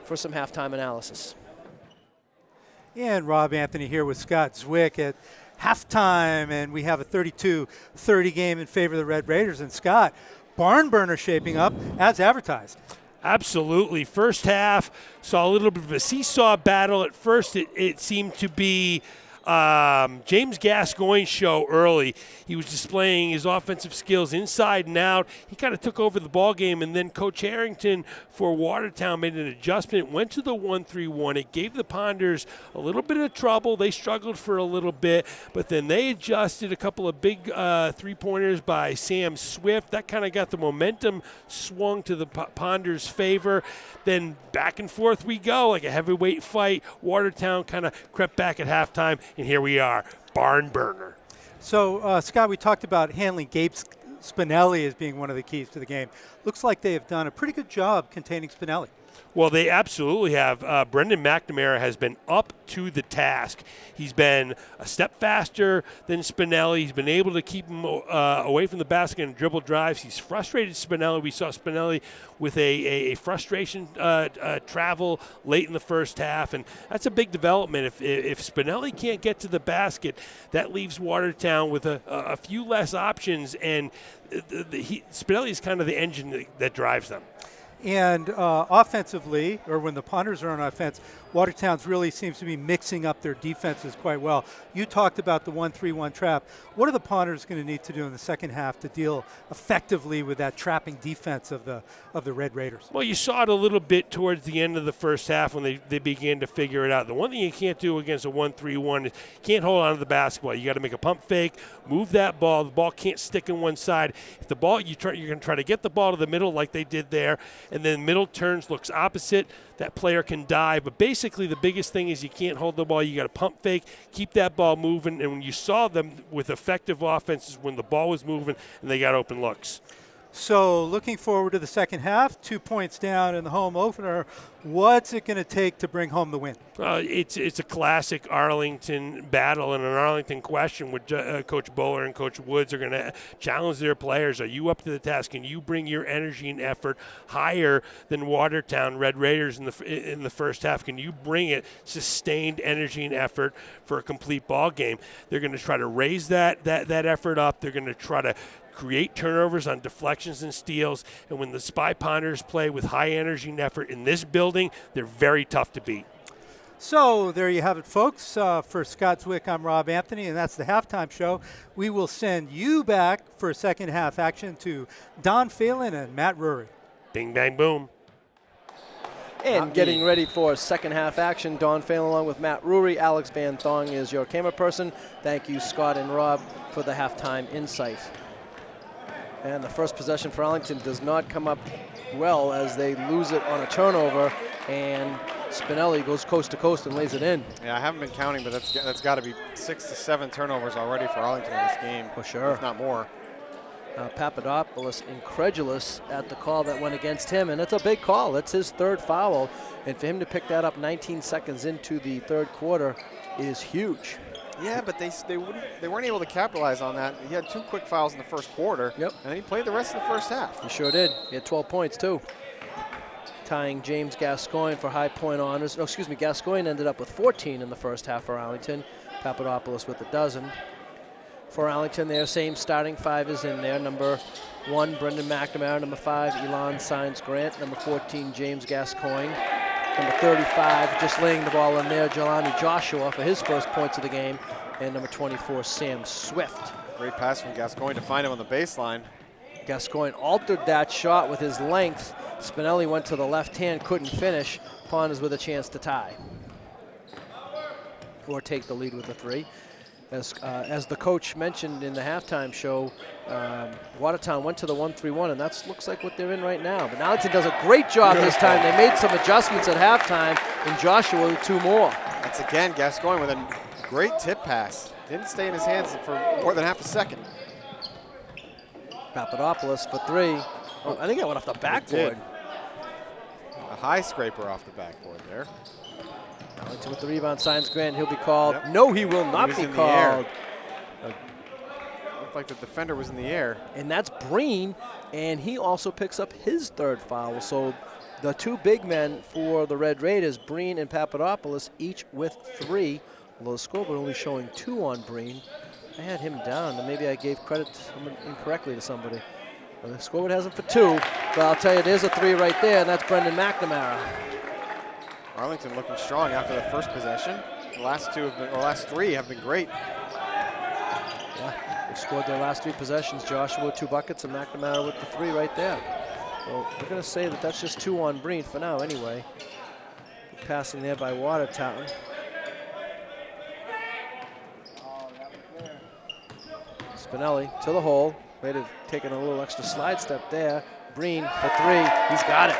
Speaker 4: for some halftime analysis.
Speaker 2: And Rob Anthony here with Scott Zwick at halftime, and we have a 32-30 game in favor of the Red Raiders. And Scott, barn burner shaping up as advertised.
Speaker 3: Absolutely. First half, saw a little bit of a seesaw battle. At first, it seemed to be James Gascoigne's show early. He was displaying his offensive skills inside and out. He kind of took over the ball game, and then Coach Harrington for Watertown made an adjustment, went to the 1-3-1. It gave the Ponders a little bit of trouble. They struggled for a little bit, but then they adjusted a couple of big three-pointers by Sam Swift. That kind of got the momentum swung to the Ponders' favor. Then back and forth we go, like a heavyweight fight. Watertown kind of crept back at halftime, and here we are, barn burner.
Speaker 2: So, Scott, we talked about handling Gabe Spinelli as being one of the keys to the game. Looks like they have done a pretty good job containing Spinelli.
Speaker 3: Well, they absolutely have. Brendan McNamara has been up to the task. He's been a step faster than Spinelli. He's been able to keep him away from the basket and dribble drives. He's frustrated Spinelli. We saw Spinelli with a frustration travel late in the first half, and that's a big development. If Spinelli can't get to the basket, that leaves Watertown with a few less options, and Spinelli is kind of the engine that drives them.
Speaker 2: And offensively, or when the Ponders are on offense, Watertown's really seems to be mixing up their defenses quite well. You talked about the 1-3-1 trap. What are the Ponders going to need to do in the second half to deal effectively with that trapping defense of the Red Raiders?
Speaker 3: Well, you saw it a little bit towards the end of the first half when they began to figure it out. The one thing you can't do against a 1-3-1 is you can't hold on to the basketball. You got to make a pump fake, move that ball. The ball can't stick in one side. If the ball, you're going to try to get the ball to the middle like they did there, and then middle turns, looks opposite, that player can dive. But basically the biggest thing is you can't hold the ball. You got to pump fake, keep that ball moving. And when you saw them with effective offenses when the ball was moving and they got open looks.
Speaker 2: So looking forward to the second half, 2 points down in the home opener. What's it going to take to bring home the win?
Speaker 3: It's a classic Arlington battle and an Arlington question with Coach Bowler and Coach Woods are going to challenge their players. Are you up to the task? Can you bring your energy and effort higher than Watertown Red Raiders in the first half? Can you bring it sustained energy and effort for a complete ball game? They're going to try to raise that effort up. They're going to try to create turnovers on deflections and steals, and when the Spy Ponders play with high energy and effort in this building, they're very tough to beat.
Speaker 2: So there you have it, folks. For Scott Zwick, I'm Rob Anthony, and that's the halftime show. We will send you back for second half action to Don Phelan and Matt Rury.
Speaker 3: Bing, bang, boom.
Speaker 4: And getting ready for second half action, Don Phelan along with Matt Rury. Alex Van Thong is your camera person. Thank you, Scott and Rob, for the halftime insight. And the first possession for Arlington does not come up well as they lose it on a turnover, and Spinelli goes coast to coast and lays it in.
Speaker 5: Yeah, I haven't been counting, but that's got to be 6 to 7 turnovers already for Arlington in this game.
Speaker 4: For sure.
Speaker 5: If not more.
Speaker 4: Papadopoulos incredulous at the call that went against him, and it's a big call. That's his third foul, and for him to pick that up 19 seconds into the third quarter is huge.
Speaker 5: Yeah, but they weren't able to capitalize on that. He had 2 quick fouls in the first quarter.
Speaker 4: Yep.
Speaker 5: And then he played the rest of the first half.
Speaker 4: He sure did. He had 12 points too. Tying James Gascoigne for high point honors. No, excuse me, Gascoigne ended up with 14 in the first half for Arlington. Papadopoulos with a dozen. For Arlington, their same starting 5 is in there. Number 1, Brendan McNamara. Number 5, Elon Sines Grant. Number 14, James Gascoigne. Number 35, just laying the ball in there, Jelani Joshua for his first points of the game. And number 24, Sam Swift.
Speaker 5: Great pass from Gascoigne to find him on the baseline.
Speaker 4: Gascoigne altered that shot with his length. Spinelli went to the left hand, couldn't finish. Ponders with a chance to tie or take the lead with a 3. As the coach mentioned in the halftime show, Watertown went to the 1-3-1, and that looks like what they're in right now. But Arlington does a great job this time. They made some adjustments at halftime, and Joshua with 2 more.
Speaker 5: That's again Gascoigne with a great tip pass. Didn't stay in his hands for more than half a second.
Speaker 4: Papadopoulos for 3. Oh, I think that went off the backboard.
Speaker 5: A high scraper off the backboard there.
Speaker 4: Arlington with the rebound, Science Grant, he'll be called.
Speaker 5: Yep.
Speaker 4: No, he will not
Speaker 5: was
Speaker 4: be
Speaker 5: in the air.
Speaker 4: called.
Speaker 5: Looked like the defender was in the air.
Speaker 4: And that's Breen, and he also picks up his third foul. So the two big men for the Red Raiders, Breen and Papadopoulos, each with 3. Although the scoreboard only showing 2 on Breen. I had him down, and maybe I gave credit incorrectly to somebody. Well, the scoreboard has him for 2, but I'll tell you, there's a 3 right there, and that's Brendan McNamara.
Speaker 5: Arlington looking strong after the first possession. The last 3 have been great.
Speaker 4: Yeah, they've scored their last 3 possessions. Joshua with 2 buckets, and McNamara with the 3 right there. Well, we're going to say that that's just 2 on Breen for now, anyway. Good passing there by Watertown. Spinelli to the hole. Might have taken a little extra slide step there. Breen for 3. He's got it.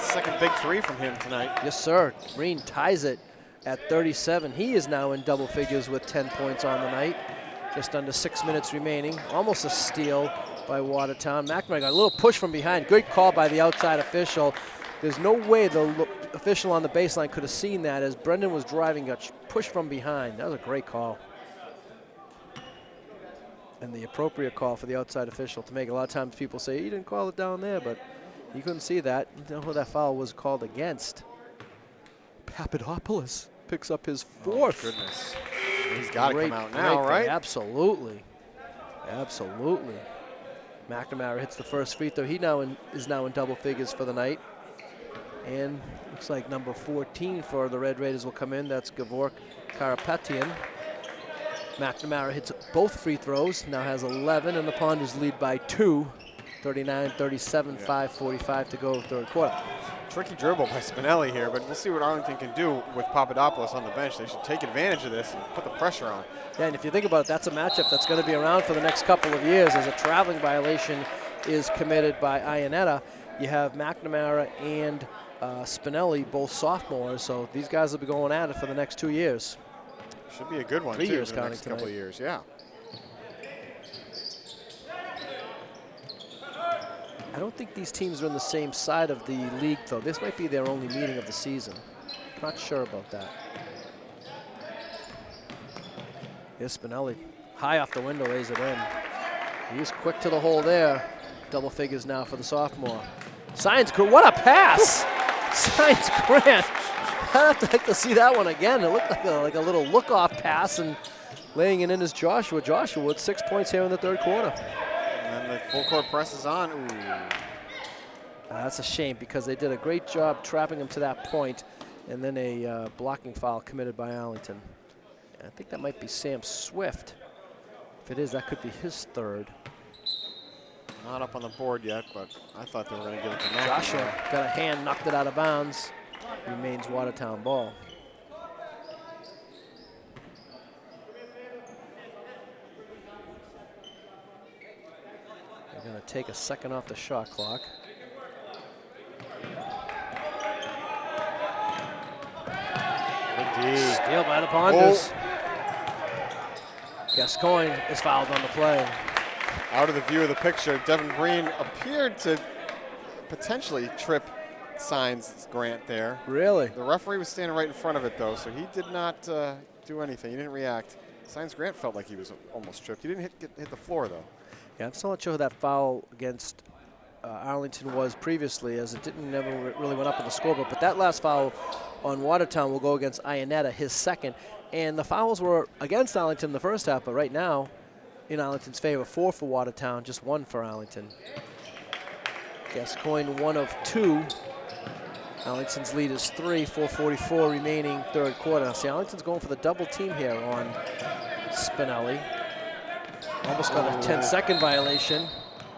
Speaker 5: Second big 3 from him tonight.
Speaker 4: Yes, sir. Breen ties it at 37. He is now in double figures with 10 points on the night. Just under 6 minutes remaining. Almost a steal by Watertown. McNamara got a little push from behind. Good call by the outside official. There's no way the official on the baseline could have seen that as Brendan was driving, got pushed from behind. That was a great call. And the appropriate call for the outside official to make. A lot of times people say, you didn't call it down there, but you couldn't see that. You know who that foul was called against. Papadopoulos picks up his 4th.
Speaker 5: Oh, goodness. He's got to come out now, right?
Speaker 4: Absolutely. Absolutely. McNamara hits the first free throw. He is now in double figures for the night. And looks like number 14 for the Red Raiders will come in. That's Gavork Karapetian. McNamara hits both free throws, now has 11, and the Ponders lead by 2. 39-37, 5:45 to go third quarter.
Speaker 5: Tricky dribble by Spinelli here, but we'll see what Arlington can do with Papadopoulos on the bench. They should take advantage of this and put the pressure on.
Speaker 4: Yeah, and if you think about it, that's a matchup that's going to be around for the next couple of years as a traveling violation is committed by Ionetta. You have McNamara and Spinelli, both sophomores, so these guys will be going at it for the next 2 years.
Speaker 5: Should be a good one,
Speaker 4: 3
Speaker 5: too,
Speaker 4: years
Speaker 5: in the next
Speaker 4: counting
Speaker 5: couple of years, yeah.
Speaker 4: I don't think these teams are on the same side of the league, though. This might be their only meeting of the season. Not sure about that. Here's Spinelli. High off the window, lays it in. He's quick to the hole there. Double figures now for the sophomore. Science, what a pass! Science Grant. I'd like to see that one again. It looked like a little look-off pass, and laying it in is Joshua. Joshua with 6 points here in the third quarter.
Speaker 5: And the full court press is on. Ooh.
Speaker 4: That's a shame because they did a great job trapping him to that point, and then a blocking foul committed by Arlington. I think that might be Sam Swift. If it is, that could be his 3rd.
Speaker 5: Not up on the board yet, but I thought they were going to give it to McNamara.
Speaker 4: Joshua got a hand, knocked it out of bounds. Remains Watertown ball. They're going to take a second off the shot clock.
Speaker 5: Indeed.
Speaker 4: Steal by the Ponders. Gascoigne is fouled on the play.
Speaker 5: Out of the view of the picture, Devin Breen appeared to potentially trip Science Grant there.
Speaker 4: Really?
Speaker 5: The referee was standing right in front of it, though, so he did not do anything. He didn't react. Science Grant felt like he was almost tripped. He didn't hit the floor, though.
Speaker 4: Yeah, I'm still not sure who that foul against Arlington was previously, as it never really went up on the scoreboard. But that last foul on Watertown will go against Ionetta, his 2nd. And the fouls were against Arlington in the first half, but right now, in Arlington's favor, 4 for Watertown, just 1 for Arlington. Gascoigne 1 of 2. Arlington's lead is 3, 4:44 remaining third quarter. See, Arlington's going for the double team here on Spinelli. Almost got a 10-second violation,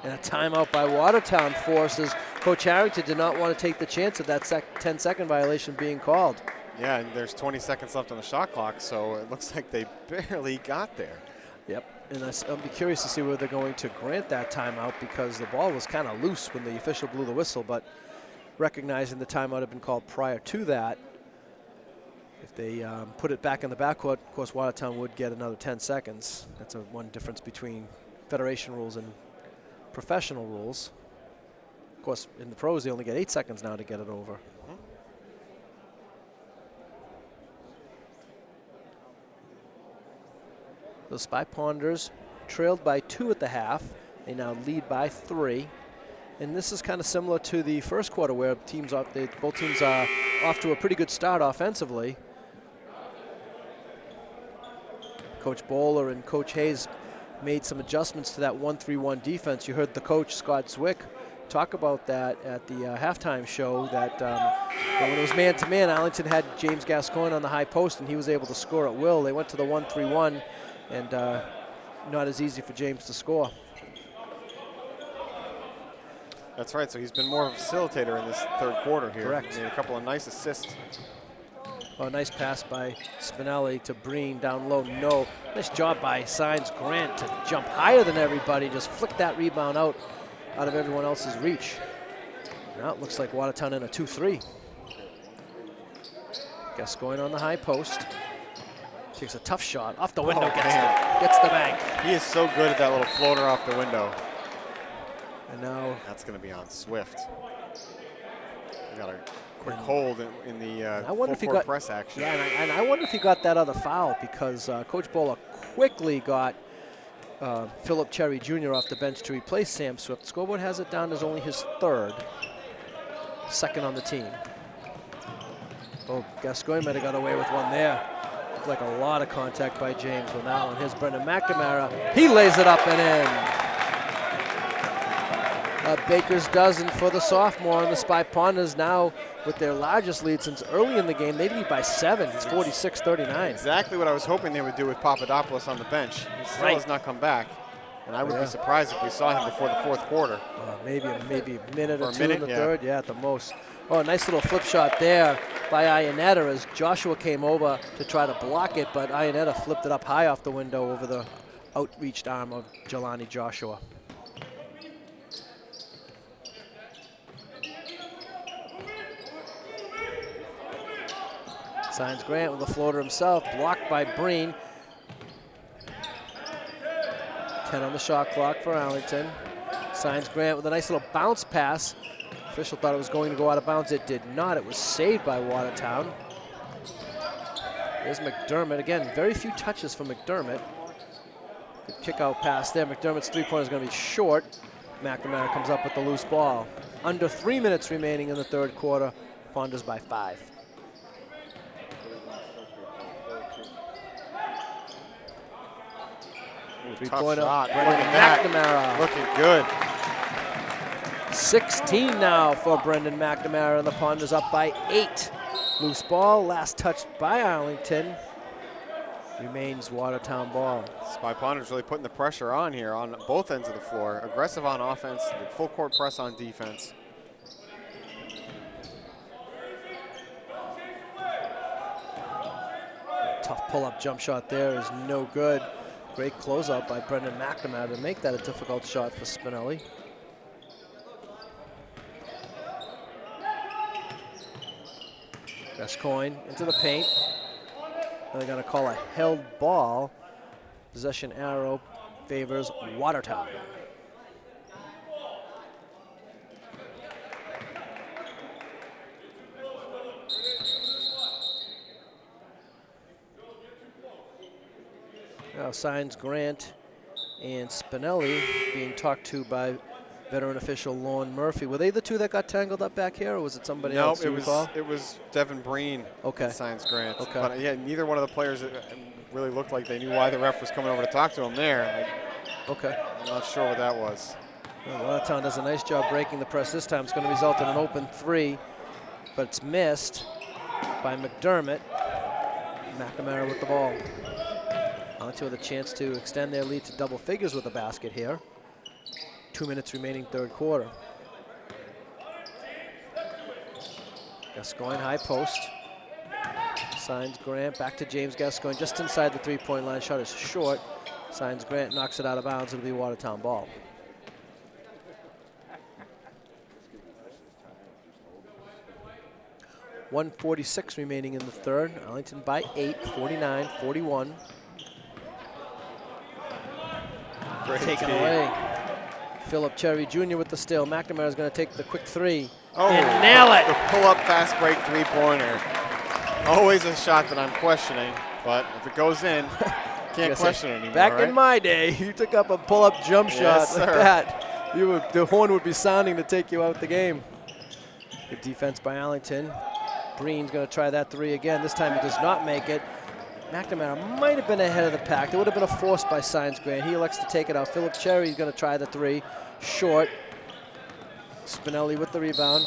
Speaker 4: and a timeout by Watertown forces Coach Harrington did not want to take the chance of that 10-second violation being called.
Speaker 5: Yeah, and there's 20 seconds left on the shot clock, so it looks like they barely got there.
Speaker 4: Yep, and I'll be curious to see whether they're going to grant that timeout because the ball was kind of loose when the official blew the whistle, but recognizing the timeout had been called prior to that, if they put it back in the backcourt, of course, Watertown would get another 10 seconds. That's one difference between Federation rules and professional rules. Of course, in the pros, they only get 8 seconds now to get it over. The Spy Ponders trailed by 2 at the half. They now lead by 3. And this is kind of similar to the first quarter where both teams are off to a pretty good start offensively. Coach Bowler and Coach Hayes made some adjustments to that 1-3-1 defense. You heard the coach, Scott Zwick, talk about that at the halftime show, that when it was man-to-man, Arlington had James Gascoigne on the high post, and he was able to score at will. They went to the 1-3-1, and not as easy for James to score.
Speaker 5: That's right, so he's been more of a facilitator in this third quarter here.
Speaker 4: Correct.
Speaker 5: He made a couple of nice assists.
Speaker 4: Oh, nice pass by Spinelli to Breen down low. No. Nice job by Signs Grant to jump higher than everybody. Just flick that rebound out of everyone else's reach. Now it looks like Watertown in a 2-3. Gascoigne on the high post. Takes a tough shot. Off the window, gets the bank.
Speaker 5: He is so good at that little floater off the window.
Speaker 4: And now
Speaker 5: that's going to be on Swift. He got a quick hold in the full court press action.
Speaker 4: Yeah, and I wonder if he got that other foul, because Coach Bowler quickly got Philip Cherry Jr. off the bench to replace Sam Swift. The scoreboard has it down as only his second on the team. Oh, Gascoigne might have got away with one there. Looked like a lot of contact by James on that one. Here's Brendan McNamara. He lays it up and in. Baker's dozen for the sophomore, and the Spy Ponders now with their largest lead since early in the game. They lead by 7. It's 46-39.
Speaker 5: Exactly what I was hoping they would do with Papadopoulos on the bench. He still has not come back, and I would be surprised if we saw him before the fourth quarter.
Speaker 4: Maybe a minute or two in the third. Yeah, at the most. Oh, nice little flip shot there by Ionetta as Joshua came over to try to block it, but Ionetta flipped it up high off the window over the outreached arm of Jelani Joshua. Signs Grant with the floater himself, blocked by Breen. 10 on the shot clock for Arlington. Signs Grant with a nice little bounce pass. Official thought it was going to go out of bounds. It did not. It was saved by Watertown. There's McDermott. Again, very few touches for McDermott. Good kick out pass there. McDermott's three-pointer is going to be short. McNamara comes up with the loose ball. Under 3 minutes remaining in the third quarter. Ponders by 5. Three-pointer, Brendan McNamara.
Speaker 5: Looking good.
Speaker 4: 16 now for Brendan McNamara, and the Ponders up by 8. Loose ball, last touched by Arlington. Remains Watertown ball.
Speaker 5: Spy Ponders really putting the pressure on here on both ends of the floor. Aggressive on offense, full court press on defense.
Speaker 4: Tough pull-up jump shot there is no good. Great closeout by Brendan McNamara to make that a difficult shot for Spinelli. Gascoigne into the paint. And they're going to call a held ball. Possession arrow favors Watertown. Now Signs Grant and Spinelli being talked to by veteran official Lorne Murphy. Were they the two that got tangled up back here, or was it somebody else?
Speaker 5: No, it was Devin Breen.
Speaker 4: Okay.
Speaker 5: Signs Grant.
Speaker 4: Okay.
Speaker 5: But yeah, neither one of the players really looked like they knew why the ref was coming over to talk to him there.
Speaker 4: Okay.
Speaker 5: I'm not sure what that was.
Speaker 4: Well, Watertown does a nice job breaking the press this time. It's going to result in an open 3, but it's missed by McDermott. McNamara with the ball. Arlington with a chance to extend their lead to double figures with a basket here. 2 minutes remaining third quarter. Gascoigne high post. Signs Grant back to James Gascoigne just inside the three-point line. Shot is short. Signs Grant knocks it out of bounds. It'll be Watertown ball. .146 remaining in the third. Arlington by 8, 49-41. Taken away. Philip Cherry Jr. with the steal. McNamara is going to take the quick 3 and nail it.
Speaker 5: The pull-up fast break three-pointer. Always a shot that I'm questioning, but if it goes in. Can't question it anymore,
Speaker 4: Back
Speaker 5: right?
Speaker 4: in my day, you took up a pull-up jump shot
Speaker 5: Yes,
Speaker 4: like
Speaker 5: sir.
Speaker 4: that. The horn would be sounding to take you out the game. Good defense by Arlington. Breen's going to try that three again. This time he does not make it. McNamara might have been ahead of the pack. There would have been a force by Science Grant. He elects to take it out. Philip Cherry is going to try the three. Short. Spinelli with the rebound.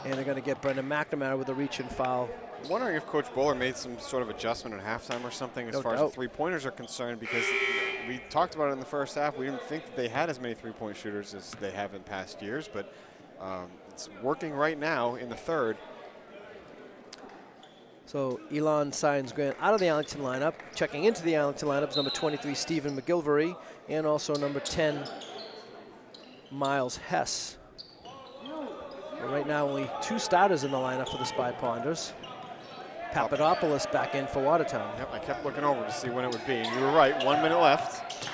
Speaker 4: And they're going to get Brendan McNamara with a reach-in foul.
Speaker 5: I'm wondering if Coach Bowler made some sort of adjustment at halftime or something as far as the three-pointers are concerned, because we talked about it in the first half. We didn't think that they had as many three-point shooters as they have in past years, but it's working right now in the third.
Speaker 4: So Elon Science Grant out of the Arlington lineup. Checking into the Arlington lineup is number 23, Stephen McGilvery, and also number 10, Miles Hess. But right now, only 2 starters in the lineup for the Spy Ponders. Papadopoulos back in for Watertown.
Speaker 5: Yep, I kept looking over to see when it would be, and you were right, 1 minute left.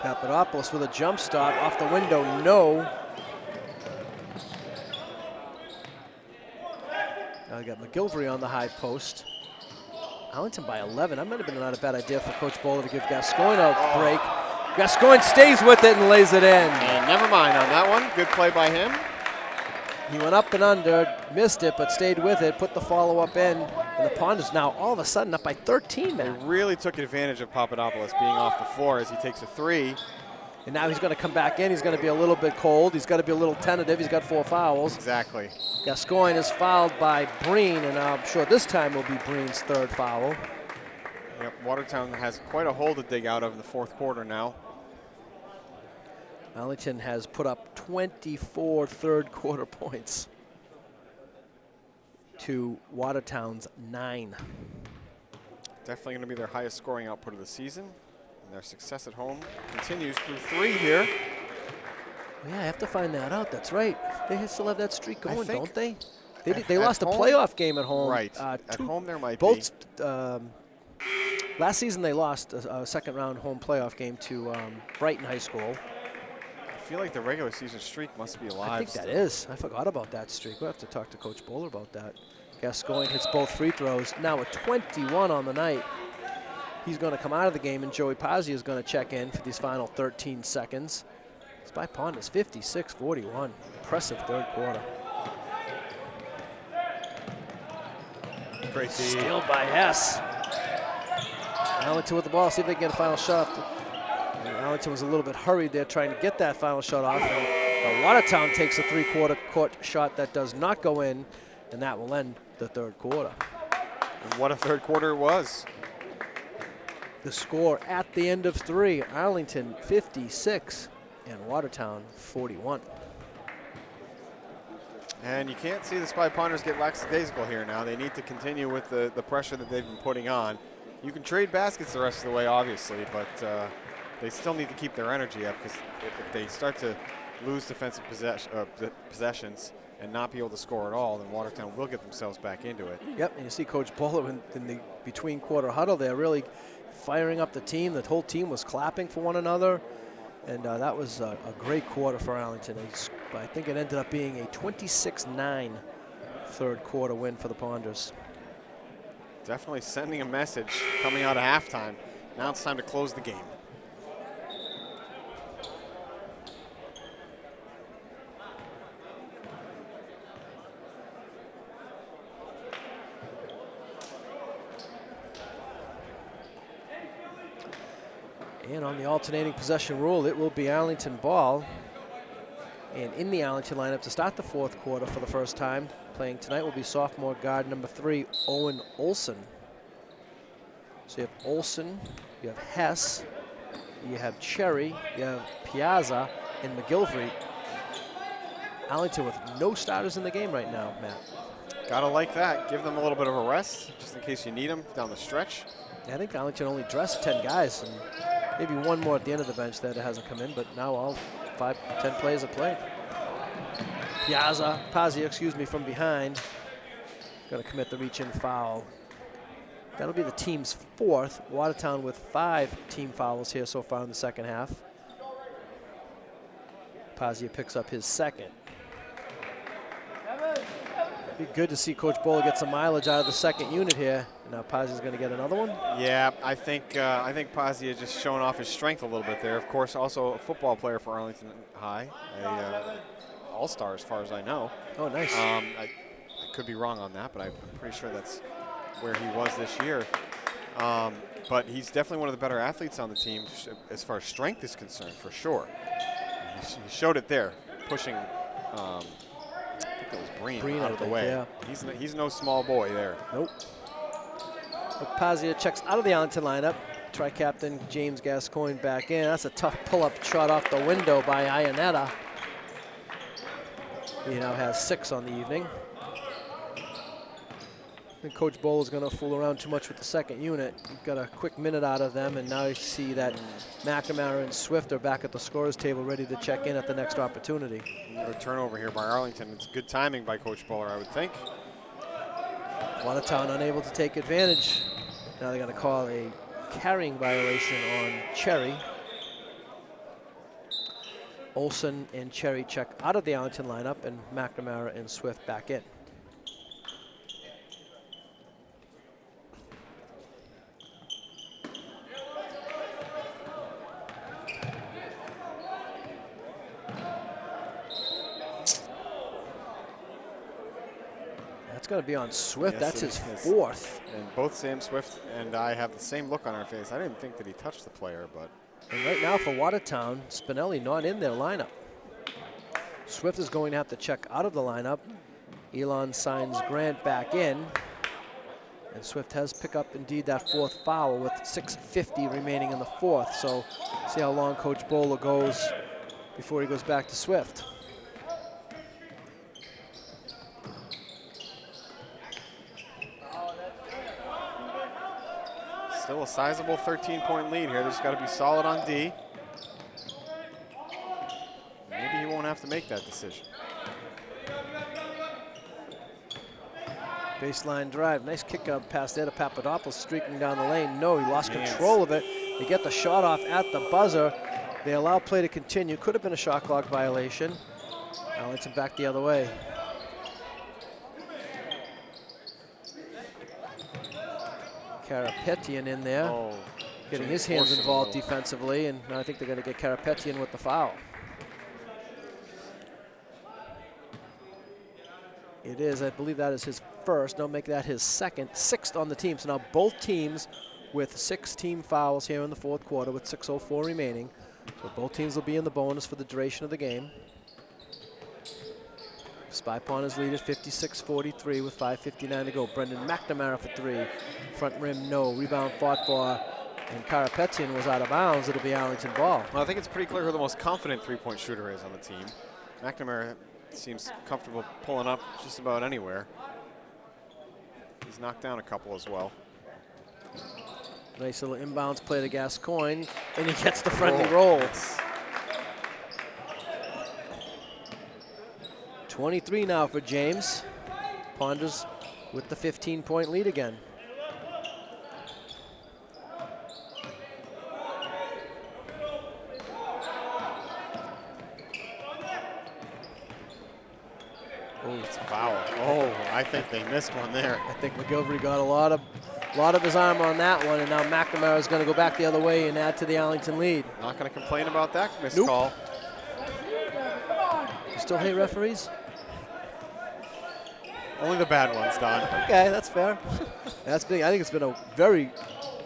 Speaker 4: Papadopoulos with a jump stop off the window, no. Now we got McGilvery on the high post. Arlington by 11. That might have been not a bad idea for Coach Bowler to give Gascoigne a break. Gascoigne stays with it and lays it in.
Speaker 5: And never mind on that one. Good play by him.
Speaker 4: He went up and under, missed it, but stayed with it, put the follow-up in, and the Ponders now all of a sudden up by 13,
Speaker 5: They
Speaker 4: man.
Speaker 5: really took advantage of Papadopoulos being off the floor as he takes a three.
Speaker 4: And now he's going to come back in. He's going to be a little bit cold. He's got to be a little tentative. He's got 4 fouls.
Speaker 5: Exactly.
Speaker 4: Gascoigne is fouled by Breen, and I'm sure this time will be Breen's 3rd foul.
Speaker 5: Yep, Watertown has quite a hole to dig out of in the 4th quarter now.
Speaker 4: Arlington has put up 24 third quarter points to Watertown's 9.
Speaker 5: Definitely going to be their highest scoring output of the season. And their success at home continues through 3 here.
Speaker 4: Yeah, I have to find that out. That's right. They still have that streak going, don't they? They
Speaker 5: at
Speaker 4: lost a
Speaker 5: home?
Speaker 4: playoff game at home.
Speaker 5: Right. At home there might
Speaker 4: both,
Speaker 5: be.
Speaker 4: Last season they lost a second-round home playoff game to Brighton High School.
Speaker 5: I feel like the regular season streak must be alive.
Speaker 4: I think that is. I forgot about that streak. We'll have to talk to Coach Bowler about that. Gascoigne hits both free throws. Now at 21 on the night. He's going to come out of the game, and Joey Pazzi is going to check in for these final 13 seconds. Spy Pond is 56-41. Impressive 3rd quarter.
Speaker 5: Great D.
Speaker 4: Steal by Hess. Arlington with the ball. See if they can get a final shot. Arlington was a little bit hurried there trying to get that final shot off. And Watertown takes a 3-quarter court shot that does not go in, and that will end the 3rd quarter.
Speaker 5: And what a 3rd quarter it was.
Speaker 4: The score at the end of 3, Arlington 56 and Watertown 41.
Speaker 5: And you can't see the Spy Ponders get lackadaisical here now. They need to continue with the pressure that they've been putting on. You can trade baskets the rest of the way, obviously, but they still need to keep their energy up, because if they start to lose defensive possessions and not be able to score at all, then Watertown will get themselves back into it.
Speaker 4: Yep, and you see Coach Bowler in the between quarter huddle there really firing up the team. The whole team was clapping for one another, and that was a great quarter for Arlington. I think it ended up being a 26-9 3rd quarter win for the Ponders.
Speaker 5: Definitely sending a message coming out of halftime. Now it's time to close the game.
Speaker 4: And on the alternating possession rule, it will be Arlington ball. And in the Arlington lineup to start the 4th quarter for the first time, playing tonight will be sophomore guard number 3, Owen Olson. So you have Olson, you have Hess, you have Cherry, you have Piazza, and McGilvery. Arlington with no starters in the game right now, Matt.
Speaker 5: Gotta like that. Give them a little bit of a rest, just in case you need them down the stretch.
Speaker 4: Yeah, I think Arlington only dressed 10 guys, and maybe one more at the end of the bench that hasn't come in, but now all 10 players have played. Pazzi, excuse me, from behind. Going to commit the reach-in foul. That'll be the team's 4th. Watertown with 5 team fouls here so far in the 2nd half. Pazzi picks up his 2nd. Be good to see Coach Bowler get some mileage out of the second unit here. And now Pazzia's going to get another one.
Speaker 5: Yeah, I think Pazzia just showing off his strength a little bit there. Of course, also a football player for Arlington High, all-star as far as I know.
Speaker 4: Oh, nice.
Speaker 5: I could be wrong on that, but I'm pretty sure that's where he was this year. But he's definitely one of the better athletes on the team as far as strength is concerned, for sure. He showed it there, pushing. I think that was Breen out of the way.
Speaker 4: Yeah.
Speaker 5: He's no small boy there.
Speaker 4: Nope. Pazzia checks out of the Arlington lineup. Tri-captain James Gascoigne back in. That's a tough pull-up shot off the window by Ionetta. He now has 6 on the evening. I think Coach Bowler's going to fool around too much with the second unit. We've got a quick minute out of them, and now you see that McNamara and Swift are back at the scorer's table ready to check in at the next opportunity.
Speaker 5: A turnover here by Arlington. It's good timing by Coach Bowler, I would think.
Speaker 4: Watertown unable to take advantage. Now they're going to call a carrying violation on Cherry. Olson and Cherry check out of the Arlington lineup, and McNamara and Swift back in. It's going to be on Swift.
Speaker 5: Yes,
Speaker 4: that's his
Speaker 5: is.
Speaker 4: 4th.
Speaker 5: And both Sam Swift and I have the same look on our face. I didn't think that he touched the player, but.
Speaker 4: And right now for Watertown, Spinelli not in their lineup. Swift is going to have to check out of the lineup. Elon signs Grant back in. And Swift has picked up indeed that 4th foul with 6:50 remaining in the 4th. So see how long Coach Bowler goes before he goes back to Swift.
Speaker 5: Still a sizable 13-point lead here. They just got to be solid on D. Maybe he won't have to make that decision.
Speaker 4: Baseline drive. Nice kick out pass there to Papadopoulos, streaking down the lane. No, he lost control of it. They get the shot off at the buzzer. They allow play to continue. Could have been a shot clock violation. Arlington back the other way. Karapetian in there, getting his hands involved defensively, and now I think they're going to get Karapetian with the foul. It is, I believe that is his 1st. Now make that his 2nd, 6th on the team. So now both teams with 6 team fouls here in the 4th quarter with 6:04 remaining. So both teams will be in the bonus for the duration of the game. Spy Pawners lead at 56-43 with 5:59 to go. Brendan McNamara for 3. Front rim, no. Rebound fought for, and Karapetian was out of bounds. It'll be Arlington ball.
Speaker 5: Well, I think it's pretty clear who the most confident three-point shooter is on the team. McNamara seems comfortable pulling up just about anywhere. He's knocked down a couple as well.
Speaker 4: Nice little inbounds play to Gascoigne, and he gets the friendly roll. 23 now for James. Ponders with the 15-point lead again.
Speaker 5: Oh, it's a foul. Oh, I think they missed one there.
Speaker 4: I think McGilvery got a lot of his arm on that one, and now McNamara is going to go back the other way and add to the Arlington lead.
Speaker 5: Not going to complain about that missed
Speaker 4: Nope.
Speaker 5: call.
Speaker 4: You still hate referees?
Speaker 5: Only the bad ones, Don.
Speaker 4: Okay, that's fair. That's big. I think it's been a very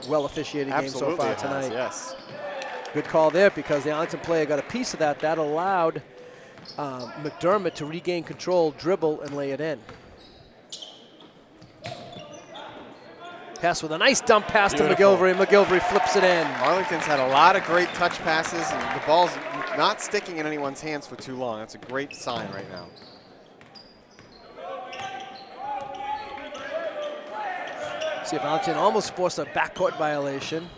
Speaker 4: well officiated game so far tonight.
Speaker 5: Yes.
Speaker 4: Good call there because the Arlington player got a piece of that. That allowed McDermott to regain control, dribble, and lay it in. Pass with a nice dump pass to McGilvery, and McGilvery flips it in.
Speaker 5: Arlington's had a lot of great touch passes, and the ball's not sticking in anyone's hands for too long. That's a great sign right now.
Speaker 4: See if Arlington almost forced a backcourt violation.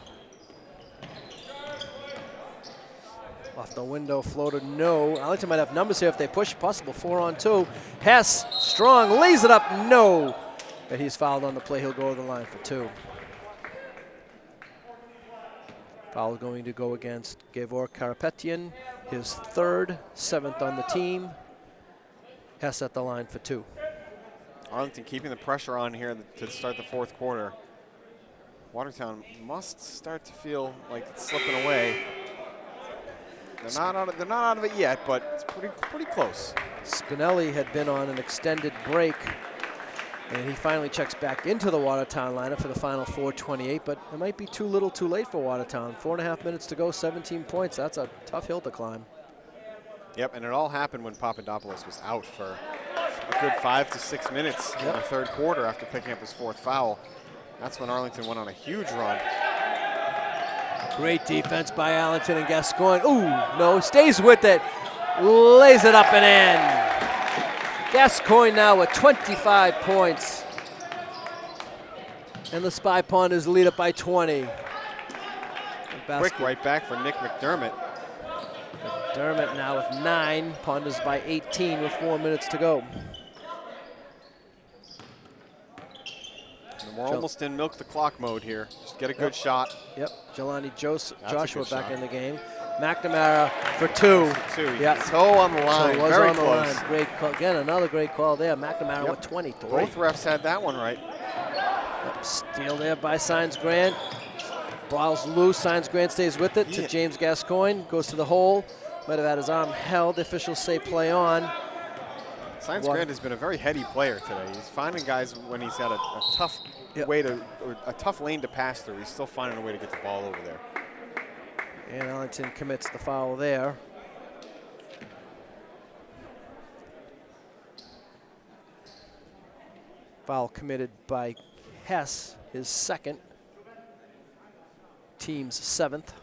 Speaker 4: Off the window, floater, no. Arlington might have numbers here if they push, possible 4-on-2. Hess, strong, lays it up, no. But he's fouled on the play, he'll go to the line for 2. Foul going to go against Gavor Karapetian, his 3rd, 7th on the team. Hess at the line for 2.
Speaker 5: Arlington keeping the pressure on here to start the fourth quarter. Watertown must start to feel like it's slipping away. They're not out of it yet, but it's pretty close.
Speaker 4: Spinelli had been on an extended break, and he finally checks back into the Watertown lineup for the final 4:28, but it might be too little too late for Watertown. 4.5 minutes to go, 17 points. That's a tough hill to climb.
Speaker 5: Yep, and it all happened when Papadopoulos was out for a good 5 to 6 minutes in the third quarter after picking up his 4th foul. That's when Arlington went on a huge run.
Speaker 4: Great defense by Arlington, and Gascoigne, ooh, no, stays with it. Lays it up and in. Gascoigne now with 25 points. And the Spy Ponders lead up by 20.
Speaker 5: Quick right back for Nick McDermott.
Speaker 4: McDermott now with 9. Ponders by 18 with 4 minutes to go.
Speaker 5: And we're almost in milk the clock mode here. Just get a good shot.
Speaker 4: Yep, Jelani Joshua back in the game. McNamara for 2.
Speaker 5: Yeah, toe on the line,
Speaker 4: so
Speaker 5: very
Speaker 4: on
Speaker 5: close.
Speaker 4: The line. Great call. Again, another great call there. McNamara with 23.
Speaker 5: Both refs had that one right.
Speaker 4: Yep, steal there by Signs Grant. Ball's loose, Signs Grant stays with it to James Gascoigne. Goes to the hole. Might have had his arm held. The officials say play on.
Speaker 5: Signs Grant has been a very heady player today. He's finding guys when he's got a tough a tough lane to pass through. He's still finding a way to get the ball over there.
Speaker 4: And Arlington commits the foul there. Foul committed by Hess, his 2nd, team's 7th.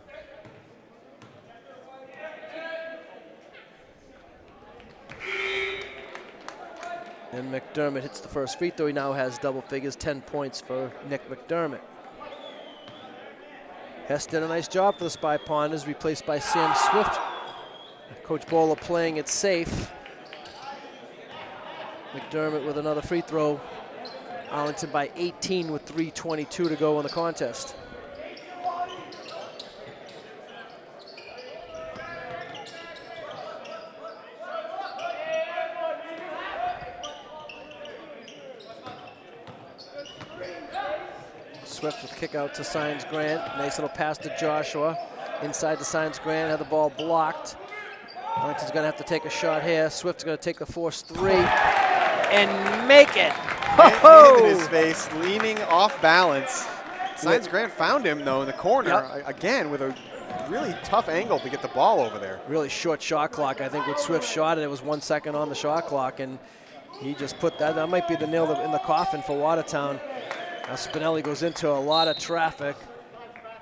Speaker 4: And McDermott hits the first free throw. He now has double figures, 10 points for Nick McDermott. Hess did a nice job for the Spy Ponders, replaced by Sam Swift. Coach Bowler playing it safe. McDermott with another free throw. Arlington by 18 with 3:22 to go in the contest. Swift with kick out to Signs Grant. Nice little pass to Joshua. Inside to Signs Grant, had the ball blocked. Arlington's gonna have to take a shot here. Swift's gonna take the forced 3 and make it.
Speaker 5: Handed in his face, leaning off balance. Signs Grant found him though in the corner, again with a really tough angle to get the ball over there.
Speaker 4: Really short shot clock. I think with Swift shot it was 1 second on the shot clock, and he just put that. That might be the nail in the coffin for Watertown. Now Spinelli goes into a lot of traffic.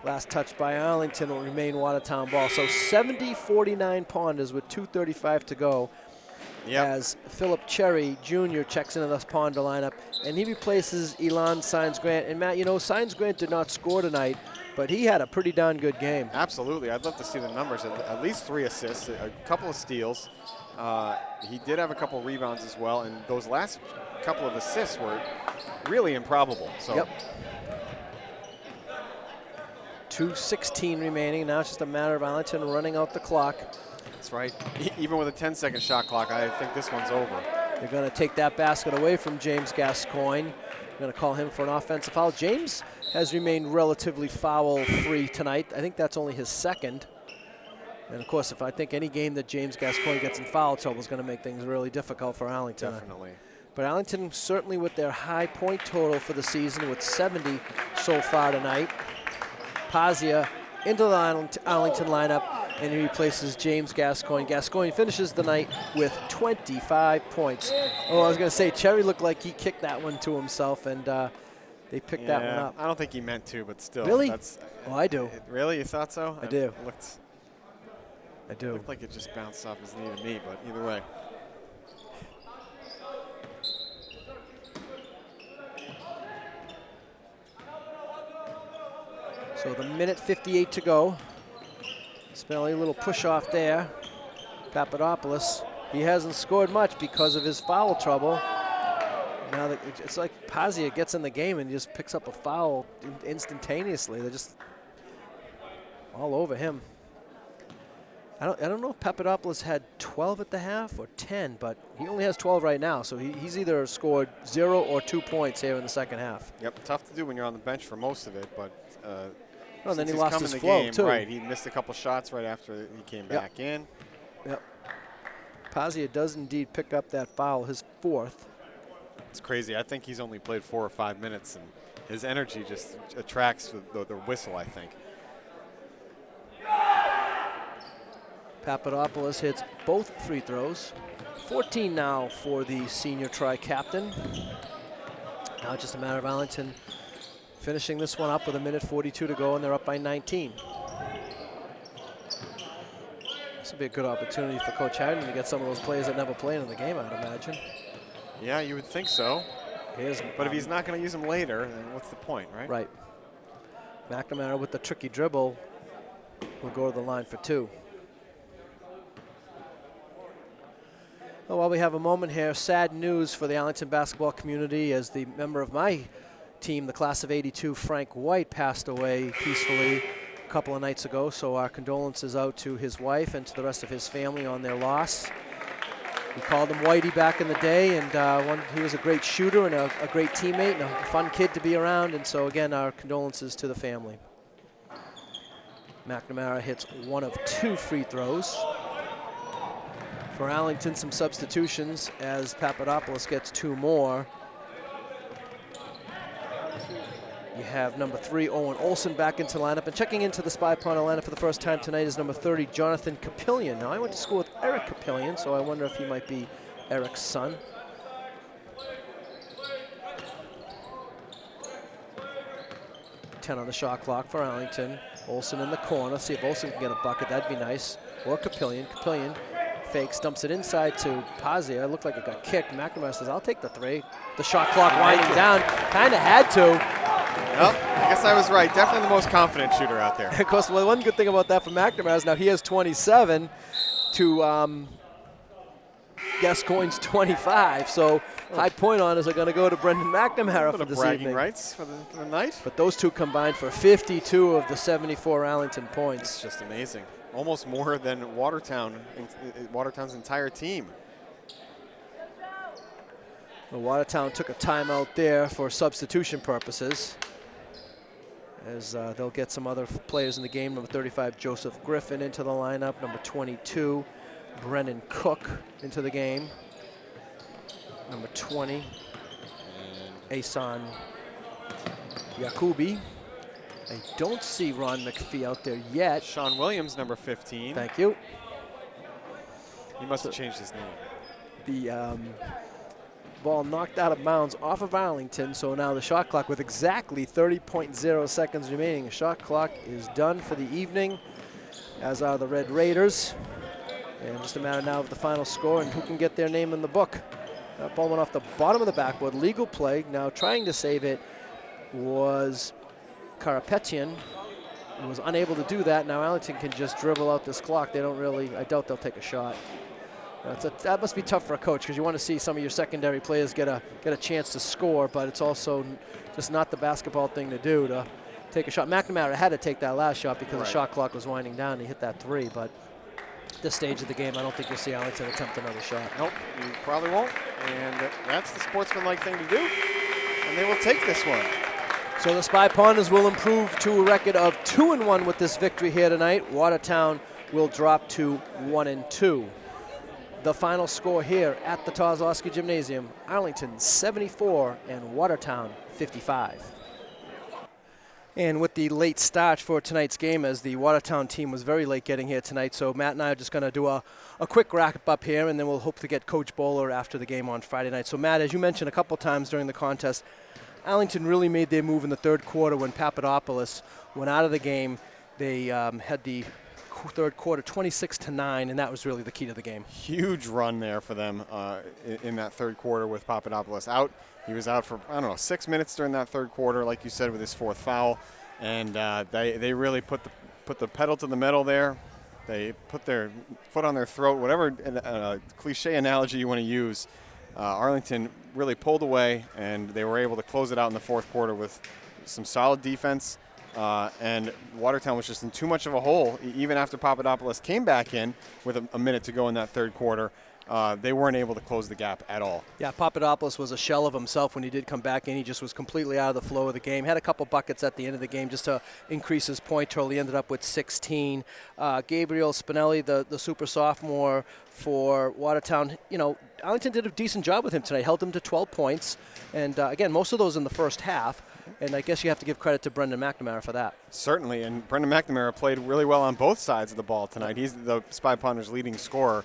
Speaker 4: Last touch by Arlington will remain Watertown ball. So 70-49 Ponders with 2:35 to go. As Philip Cherry Jr. checks into the Ponder lineup, and he replaces Elon Signs Grant. And Matt, you know, Signs Grant did not score tonight, but he had a pretty darn good game.
Speaker 5: Absolutely. I'd love to see the numbers. At least 3 assists, a couple of steals. He did have a couple rebounds as well, and those last couple of assists were really improbable. So.
Speaker 4: 2:16 remaining. Now it's just a matter of Arlington running out the clock.
Speaker 5: That's right. Even with a 10-second shot clock, I think this one's over.
Speaker 4: They're going to take that basket away from James Gascoigne. They're going to call him for an offensive foul. James has remained relatively foul-free tonight. I think that's only his 2nd. And, of course, if I think any game that James Gascoigne gets in foul trouble is going to make things really difficult for Arlington.
Speaker 5: Definitely.
Speaker 4: But Arlington certainly with their high point total for the season with 70 so far tonight. Pazia into the Arlington lineup, and he replaces James Gascoigne. Gascoigne finishes the night with 25 points. Oh, I was going to say, Cherry looked like he kicked that one to himself, and they picked that one up.
Speaker 5: I don't think he meant to, but still.
Speaker 4: Really? Oh, I do.
Speaker 5: Really? You thought so?
Speaker 4: I do. I do.
Speaker 5: It looked like it just bounced off his knee to me, but either way.
Speaker 4: So the minute 58 to go. Spinelli, a little push off there. Papadopoulos, he hasn't scored much because of his foul trouble. Now it's like Pazia gets in the game and just picks up a foul instantaneously. They're just all over him. I don't know if Papadopoulos had 12 at the half or 10, but he only has 12 right now, so he's either scored 0 or 2 points here in the second half.
Speaker 5: Yep, tough to do when you're on the bench for most of it, but
Speaker 4: well, then he
Speaker 5: he's
Speaker 4: lost
Speaker 5: come
Speaker 4: his
Speaker 5: in the
Speaker 4: flow
Speaker 5: game,
Speaker 4: too.
Speaker 5: right, he missed a couple shots right after he came back in.
Speaker 4: Yep. Pazia does indeed pick up that foul, his 4th.
Speaker 5: It's crazy. I think he's only played 4 or 5 minutes, and his energy just attracts the whistle, I think.
Speaker 4: Papadopoulos hits both free throws. 14 now for the senior tri-captain. Now it's just a matter of Arlington finishing this one up with 1:42 to go, and they're up by 19. This will be a good opportunity for Coach Harden to get some of those players that never played in the game, I'd imagine.
Speaker 5: Yeah, you would think so. But if he's not going to use them later, then what's the point, right?
Speaker 4: Right. McNamara with the tricky dribble will go to the line for 2. Well, while we have a moment here, sad news for the Arlington basketball community as the member of my team, the class of '82, Frank White, passed away peacefully a couple of nights ago. So our condolences out to his wife and to the rest of his family on their loss. We called him Whitey back in the day, and he was a great shooter and a great teammate and a fun kid to be around. And so again, our condolences to the family. McNamara hits 1 of 2 free throws. For Arlington, some substitutions as Papadopoulos gets 2 more. You have number 3, Owen Olson, back into the lineup. And checking into the Spy Ponder lineup for the first time tonight is number 30, Jonathan Capillion. Now, I went to school with Eric Capillion, so I wonder if he might be Eric's son. On the shot clock for Arlington. Olson in the corner. See if Olson can get a bucket. That'd be nice. Or Capillion. Capillion fakes, dumps it inside to Pazia. It looked like it got kicked. McNamara says, I'll take the 3. The shot clock winding down. Kind of had to.
Speaker 5: Well, I guess I was right. Definitely the most confident shooter out there.
Speaker 4: Of course, well, one good thing about that for McNamara is now he has 27 to Gascoigne's 25. So high point honors are going to go to Brendan McNamara for this
Speaker 5: bragging
Speaker 4: evening.
Speaker 5: rights for the night.
Speaker 4: But those two combined for 52 of the 74 Arlington points.
Speaker 5: It's just amazing. Almost more than Watertown's entire team.
Speaker 4: Well, Watertown took a timeout there for substitution purposes, as they'll get some other players in the game. Number 35, Joseph Griffin, into the lineup. Number 22, Brennan Cook, into the game. Number 20, Asan Yakubi. I don't see Ron McPhee out there yet.
Speaker 5: Sean Williams, number 15.
Speaker 4: Thank you.
Speaker 5: He must have changed his name.
Speaker 4: The ball knocked out of bounds off of Arlington, so now the shot clock with exactly 30.0 seconds remaining. The shot clock is done for the evening, as are the Red Raiders. And just a matter now of the final score and who can get their name in the book. That ball went off the bottom of the backboard. Legal play. Now trying to save it was Karapetian. He was unable to do that. Now Arlington can just dribble out this clock. They don't really, I doubt they'll take a shot. That must be tough for a coach, because you want to see some of your secondary players get a chance to score, but it's also just not the basketball thing to do to take a shot. McNamara had to take that last shot because the shot clock was winding down and he hit that 3, but at this stage of the game, I don't think you'll see Arlington attempt another shot.
Speaker 5: Nope, you probably won't, and that's the sportsmanlike thing to do, and they will take this one.
Speaker 4: So the Spy Ponders will improve to a record of 2-1 with this victory here tonight. Watertown will drop to 1-2. The final score here at the Kozlowski Gymnasium, Arlington 74 and Watertown 55. And with the late start for tonight's game, as the Watertown team was very late getting here tonight, so Matt and I are just going to do a quick wrap-up here, and then we'll hope to get Coach Bowler after the game on Friday night. So Matt, as you mentioned a couple times during the contest, Arlington really made their move in the third quarter when Papadopoulos went out of the game. They had the third quarter 26-9, and that was really the key to the game.
Speaker 5: Huge run there for them in that third quarter with Papadopoulos out. He was out for, 6 minutes during that third quarter, like you said, with his 4th foul. And they really put the pedal to the metal there. They put their foot on their throat, whatever cliche analogy you want to use. Arlington really pulled away, and they were able to close it out in the fourth quarter with some solid defense and Watertown was just in too much of a hole. Even after Papadopoulos came back in with a minute to go in that third quarter, they weren't able to close the gap at all.
Speaker 4: Yeah, Papadopoulos was a shell of himself when he did come back in. He just was completely out of the flow of the game. Had a couple buckets at the end of the game just to increase his point total. He ended up with 16. Gabriel Spinelli, the super sophomore for Watertown, Arlington did a decent job with him tonight. Held him to 12 points. And again, most of those in the first half. And I guess you have to give credit to Brendan McNamara for that.
Speaker 5: Certainly, and Brendan McNamara played really well on both sides of the ball tonight. He's the Spy Ponders' leading scorer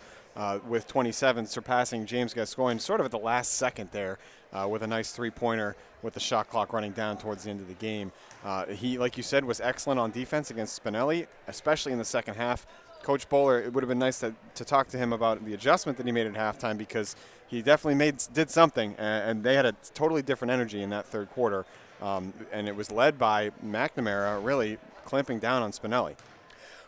Speaker 5: with 27, surpassing James Gascoigne sort of at the last second there with a nice three-pointer with the shot clock running down towards the end of the game. He, like you said, was excellent on defense against Spinelli, especially in the second half. Coach Bowler, it would have been nice to talk to him about the adjustment that he made at halftime, because he definitely did something, and they had a totally different energy in that third quarter. And it was led by McNamara really clamping down on Spinelli.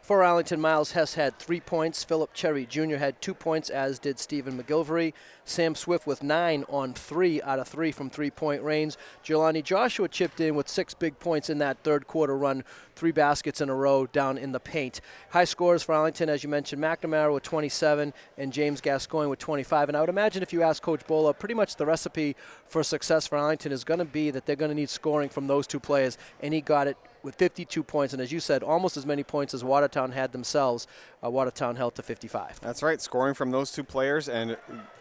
Speaker 4: For Arlington, Miles Hess had 3 points. Philip Cherry Jr. had 2 points, as did Stephen McGilvery. Sam Swift with 9 on 3 out of 3 from three-point range. Jelani Joshua chipped in with 6 big points in that third quarter run, 3 baskets in a row down in the paint. High scores for Arlington, as you mentioned, McNamara with 27 and James Gascoigne with 25. And I would imagine if you ask Coach Bowler, pretty much the recipe for success for Arlington is going to be that they're going to need scoring from those 2 players, and he got it with 52 points, and as you said, almost as many points as Watertown had themselves. Watertown held to 55.
Speaker 5: That's right, scoring from those 2 players and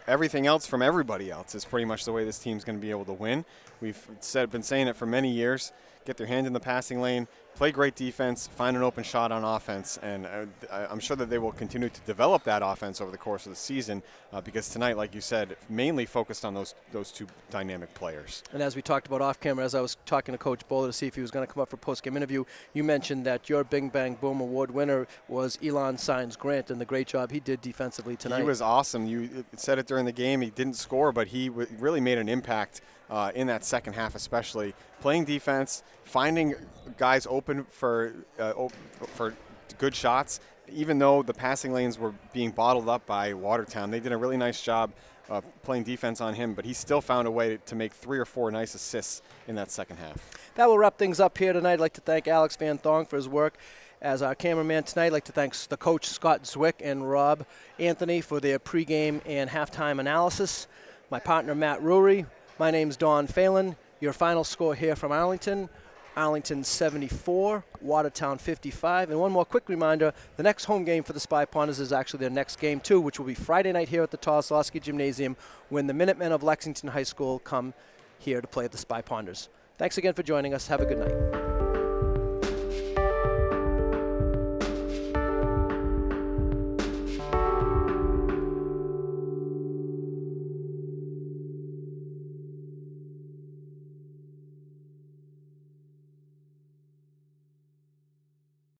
Speaker 5: everything else from everybody else is pretty much the way this team's going to be able to win. We've been saying it for many years. Get their hand in the passing lane, play great defense, find an open shot on offense, and I'm sure that they will continue to develop that offense over the course of the season because tonight, like you said, mainly focused on those 2 dynamic players.
Speaker 4: And as we talked about off camera, as I was talking to Coach Bowler to see if he was going to come up for post-game interview, you mentioned that your Bing Bang Boom Award winner was Elon Sines Grant and the great job he did defensively tonight.
Speaker 5: He was awesome. You said it during the game. He didn't score, but he really made an impact in that second half, especially playing defense, finding guys open for good shots. Even though the passing lanes were being bottled up by Watertown, they did a really nice job playing defense on him, but he still found a way to make 3 or 4 nice assists in that second half.
Speaker 4: That will wrap things up here tonight. I'd like to thank Alex Van Thong for his work as our cameraman tonight. I'd like to thank the coach, Scott Zwick, and Rob Anthony for their pregame and halftime analysis. My partner, Matt Rury. My name's Don Phelan. Your final score here from Arlington. Arlington 74, Watertown 55. And one more quick reminder, the next home game for the Spy Ponders is actually their next game, too, which will be Friday night here at the Toslowski Gymnasium when the Minutemen of Lexington High School come here to play at the Spy Ponders. Thanks again for joining us. Have a good night.